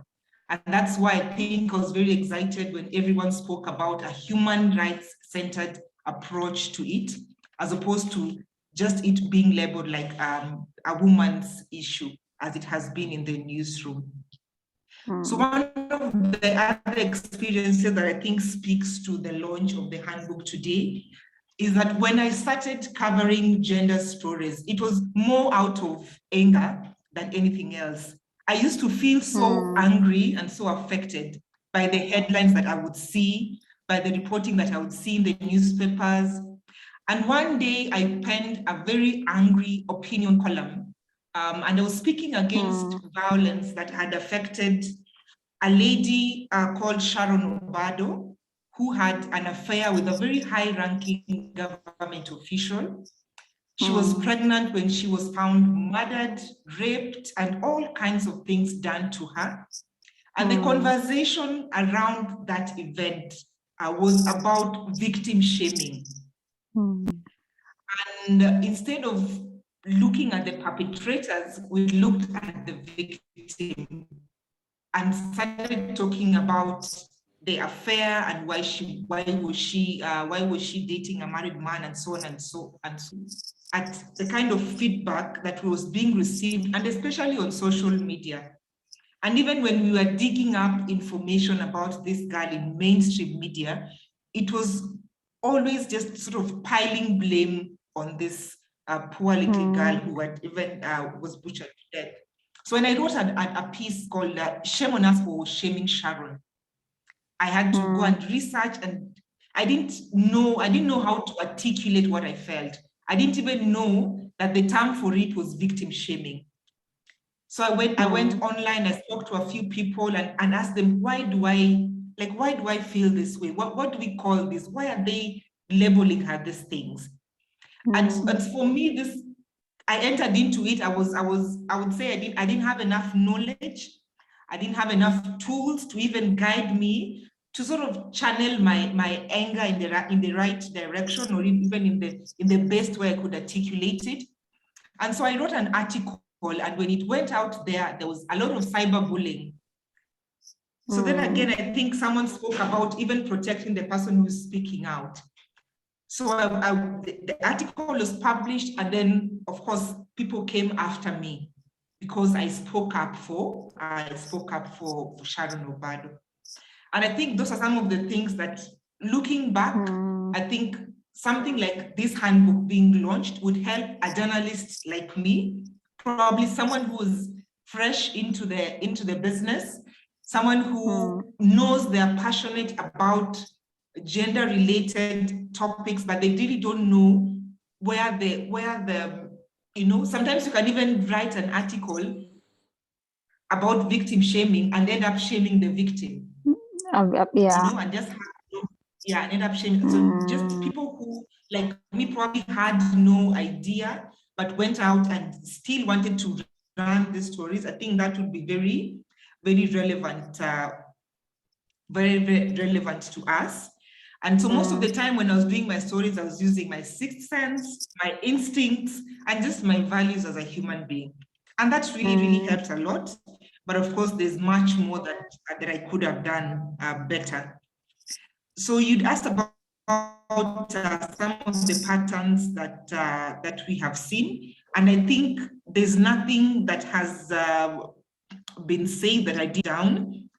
And that's why I think I was very excited when everyone spoke about a human rights-centered approach to it, as opposed to just it being labeled like a woman's issue, as it has been in the newsroom. So one of the other experiences that I think speaks to the launch of the handbook today is that when I started covering gender stories, it was more out of anger than anything else. I used to feel so angry and so affected by the headlines that I would see, by the reporting that I would see in the newspapers. And one day I penned a very angry opinion column, and I was speaking against violence that had affected a lady called Sharon Obado, who had an affair with a very high-ranking government official. She was pregnant when she was found murdered, raped, and all kinds of things done to her. And the conversation around that event was about victim shaming. And instead of looking at the perpetrators, we looked at the victim and started talking about the affair and why was she dating a married man, and so on and so on. At the kind of feedback that was being received, and especially on social media. And even when we were digging up information about this girl in mainstream media, it was always just sort of piling blame on this poor little girl who had even was butchered to death. So when I wrote a piece called Shame on Us for Shaming Sharon, I had to go and research, and I didn't know how to articulate what I felt. I didn't even know that the term for it was victim shaming. So I went online, I spoke to a few people and asked them, why do I feel this way? What do we call this? Why are they labeling her these things? And for me, this I entered into it, I would say I didn't have enough knowledge. I didn't have enough tools to even guide me to sort of channel my anger in the right direction, or even in the best way I could articulate it. And so I wrote an article, and when it went out there was a lot of cyberbullying. So then again, I think someone spoke about even protecting the person who's speaking out. So the article was published, and then of course people came after me because I spoke up for Sharon Obado. And I think those are some of the things that, looking back, I think something like this handbook being launched would help a journalist like me, probably someone who's fresh into the business, someone who knows they're passionate about gender-related topics, but they really don't know where the sometimes you can even write an article about victim shaming and end up shaming the victim. Yeah. And just end up shaming. So just people who, like me, probably had no idea, but went out and still wanted to run these stories. I think that would be very, very relevant, very relevant to us. And so most of the time when I was doing my stories, I was using my sixth sense, my instincts, and just my values as a human being. And that's really, really helped a lot. But of course, there's much more that I could have done better. So you'd asked about some of the patterns that we have seen. And I think there's nothing that has been said that I did down.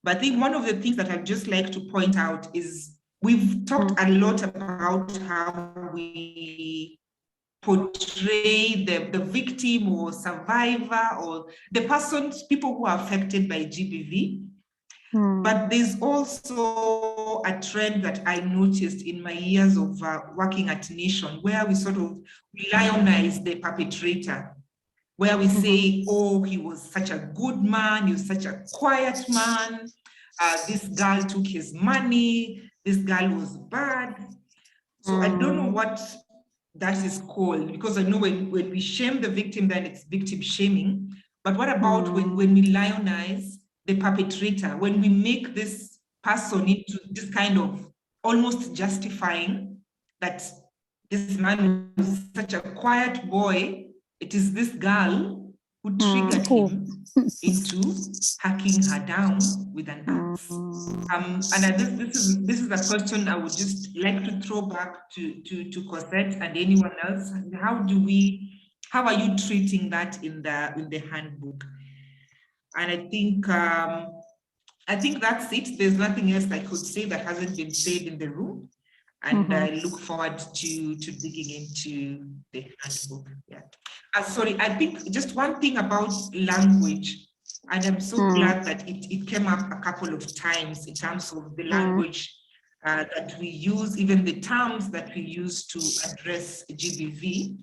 But I think one of the things that I'd just like to point out is we've talked a lot about how we portray the victim or survivor or the people who are affected by GBV. But there's also a trend that I noticed in my years of working at Nation, where we sort of lionize the perpetrator, where we say, oh, he was such a good man, he was such a quiet man, this girl took his money, this girl was bad. So I don't know what that is called, because I know when we shame the victim, then it's victim shaming. But what about when we lionize the perpetrator, when we make this person into this kind of almost justifying that this man was such a quiet boy, it is this girl who triggered him into hacking her down with an axe. And this is a question I would just like to throw back to Cosette and anyone else. How are you treating that in the handbook? And I think that's it. There's nothing else I could say that hasn't been said in the room. And I look forward to digging into the handbook. Yeah. Sorry, I think just one thing about language, and I'm so glad that it came up a couple of times in terms of the language that we use, even the terms that we use to address GBV.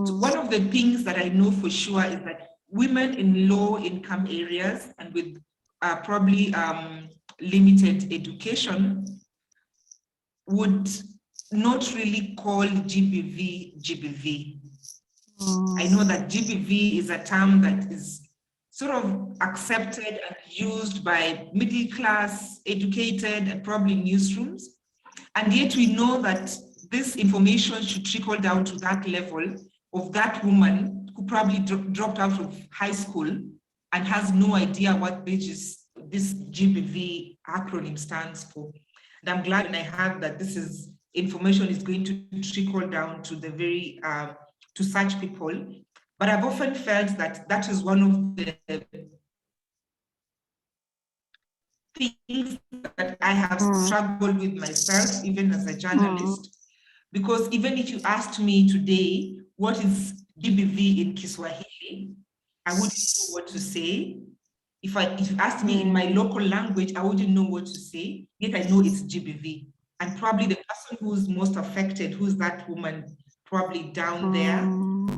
So one of the things that I know for sure is that women in low-income areas and with probably limited education would not really call GBV. I know that GBV is a term that is sort of accepted and used by middle class, educated, and probably newsrooms. And yet we know that this information should trickle down to that level of that woman who probably dropped out of high school and has no idea what this GBV acronym stands for. And I'm glad when I heard that information is going to trickle down to the very to such people. But I've often felt that is one of the things that I have struggled with myself, even as a journalist, because even if you asked me today, what is GBV in Kiswahili, I wouldn't know what to say. If you asked me in my local language, I wouldn't know what to say, yet I know it's GBV. And probably the person who's most affected, who's that woman probably down there,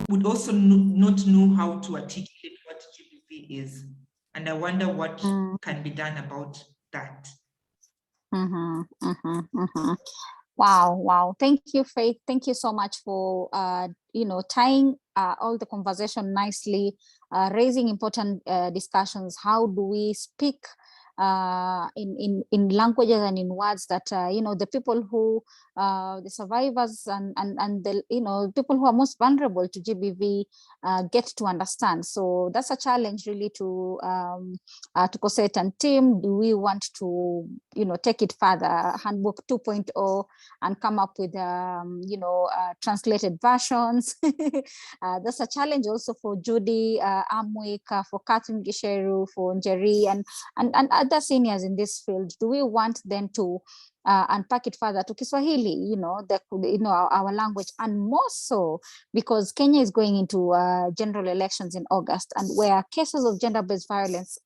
would also not know how to articulate what GBV is. And I wonder what can be done about that. Wow. Thank you, Faith. Thank you so much for tying all the conversation nicely, raising important discussions. How do we speak in languages and in words that the people who the survivors and the people who are most vulnerable to GBV get to understand. So that's a challenge really to Kasich and team. Do we want to take it further, handbook 2.0, and come up with translated versions? That's a challenge also for Judy Amwick, for Catherine Gisheru, for Njeri, and other seniors in this field. Do we want them to unpack it further to Kiswahili, our language, and more so because Kenya is going into general elections in August, and where cases of gender-based violence,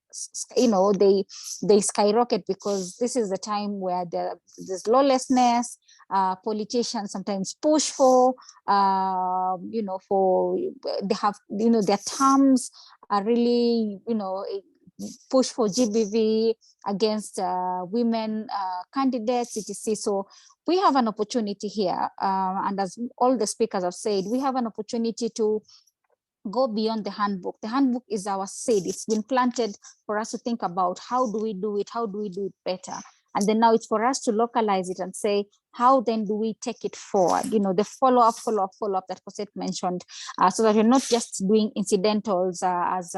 they skyrocket, because this is the time where there's lawlessness. Politicians sometimes push for they have their terms are really push for GBV against women candidates, etc. So we have an opportunity here, and as all the speakers have said, we have an opportunity to go beyond the handbook. The handbook is our seed. It's been planted for us to think about how do we do it, how do we do it better. And then now it's for us to localize it and say, how then do we take it forward? The follow-up that Kasich mentioned, so that we're not just doing incidentals, as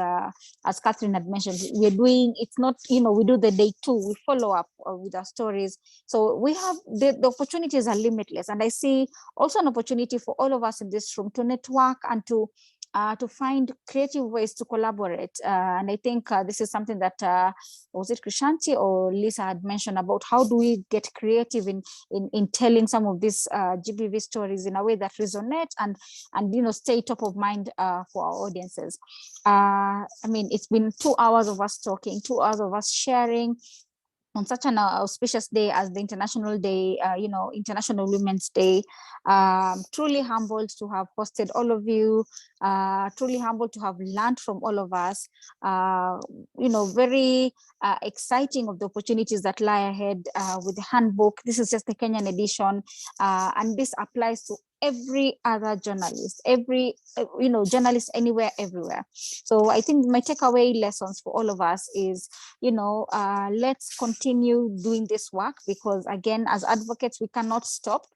Catherine had mentioned. We're doing, it's not, we do the day 2, we follow up with our stories. So we have, the opportunities are limitless. And I see also an opportunity for all of us in this room to network and to find creative ways to collaborate. And I think this is something that, was it Krishanti or Lisa had mentioned about how do we get creative in telling some of these GBV stories in a way that resonate and stay top of mind for our audiences. I mean, it's been 2 hours of us talking, 2 hours of us sharing on such an auspicious day as the International Day, International Women's Day. Truly humbled to have hosted all of you, truly humbled to have learned from all of us, very exciting of the opportunities that lie ahead with the handbook. This is just the Kenyan edition, and this applies to every other journalist, every journalist anywhere, everywhere. So I think my takeaway lessons for all of us is, let's continue doing this work, because again, as advocates, we cannot stop.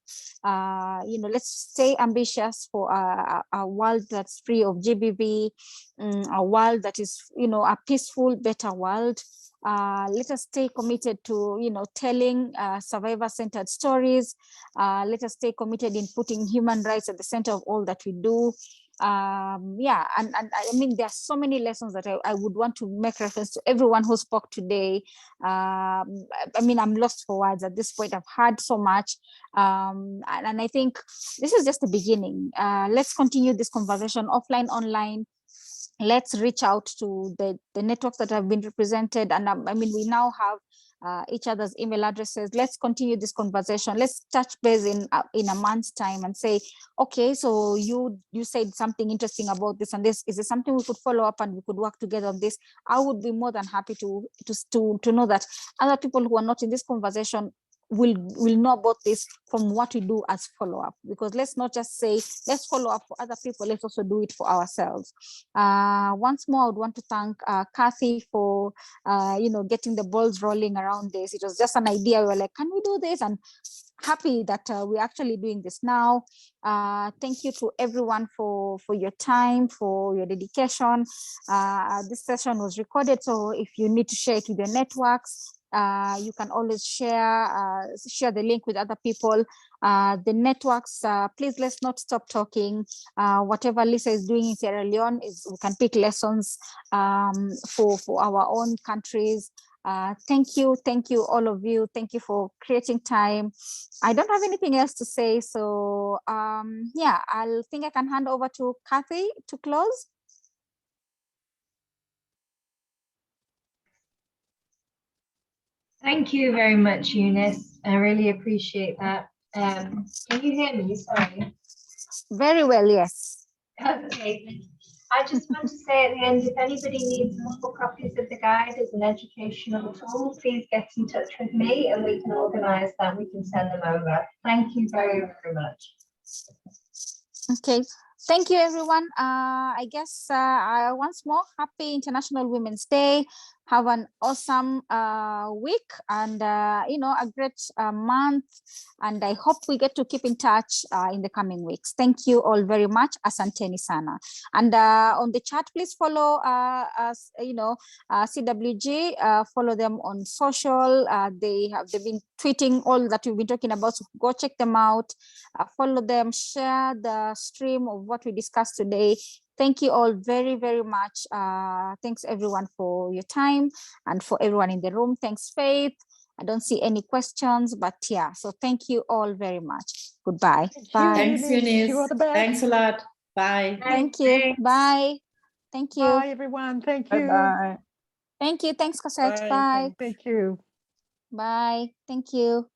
Let's stay ambitious for a world that's free of GBV, a world that is, a peaceful, better world. Let us stay committed to, telling survivor-centered stories. Let us stay committed in putting human rights at the center of all that we do. And I mean, there are so many lessons that I would want to make reference to everyone who spoke today. I mean, I'm lost for words at this point. I've heard so much. And I think this is just the beginning. Let's continue this conversation offline, online. Let's reach out to the networks that have been represented. And I mean, we now have each other's email addresses. Let's continue this conversation. Let's touch base in a month's time and say, okay, so you said something interesting about this and this. Is it something we could follow up and we could work together on this? I would be more than happy to know that other people who are not in this conversation will know about this from what we do as follow-up, because let's not just say let's follow up for other people, let's also do it for ourselves. Once more, I would want to thank Kathy for getting the balls rolling around this. It was just an idea. We were like, can we do this? And happy that we're actually doing this now. Thank you to everyone for your time, for your dedication. This session was recorded, so if you need to share it with your networks, you can always share the link with other people. The networks, please, let's not stop talking. Whatever Lisa is doing in Sierra Leone, we can pick lessons for our own countries. Thank you, all of you. Thank you for creating time. I don't have anything else to say, so I'll think I can hand over to Kathy to close. Thank you very much, Eunice. I really appreciate that. Can you hear me? Sorry. Very well, yes. Okay. I just want to say at the end, if anybody needs more copies of the guide as an educational tool, please get in touch with me and we can organize that. We can send them over. Thank you very, very much. Okay. Thank you, everyone. I guess once more, happy International Women's Day. Have an awesome week and, a great month. And I hope we get to keep in touch in the coming weeks. Thank you all very much. Asanteni sana. And on the chat, please follow CWG. Follow them on social. They've been tweeting all that we've been talking about. So go check them out. Follow them. Share the stream of what we discussed today. Thank you all very, very much. Thanks everyone for your time, and for everyone in the room. Thanks, Faith. I don't see any questions, but yeah, so thank you all very much. Goodbye. Bye. Thanks, Eunice. Thanks a lot. Bye. Thank you. Bye. Thank you. Bye, everyone. Thank you. Bye-bye. Thank you. Thanks, Kasich. Bye. Bye. Thank you. Bye. Thank you.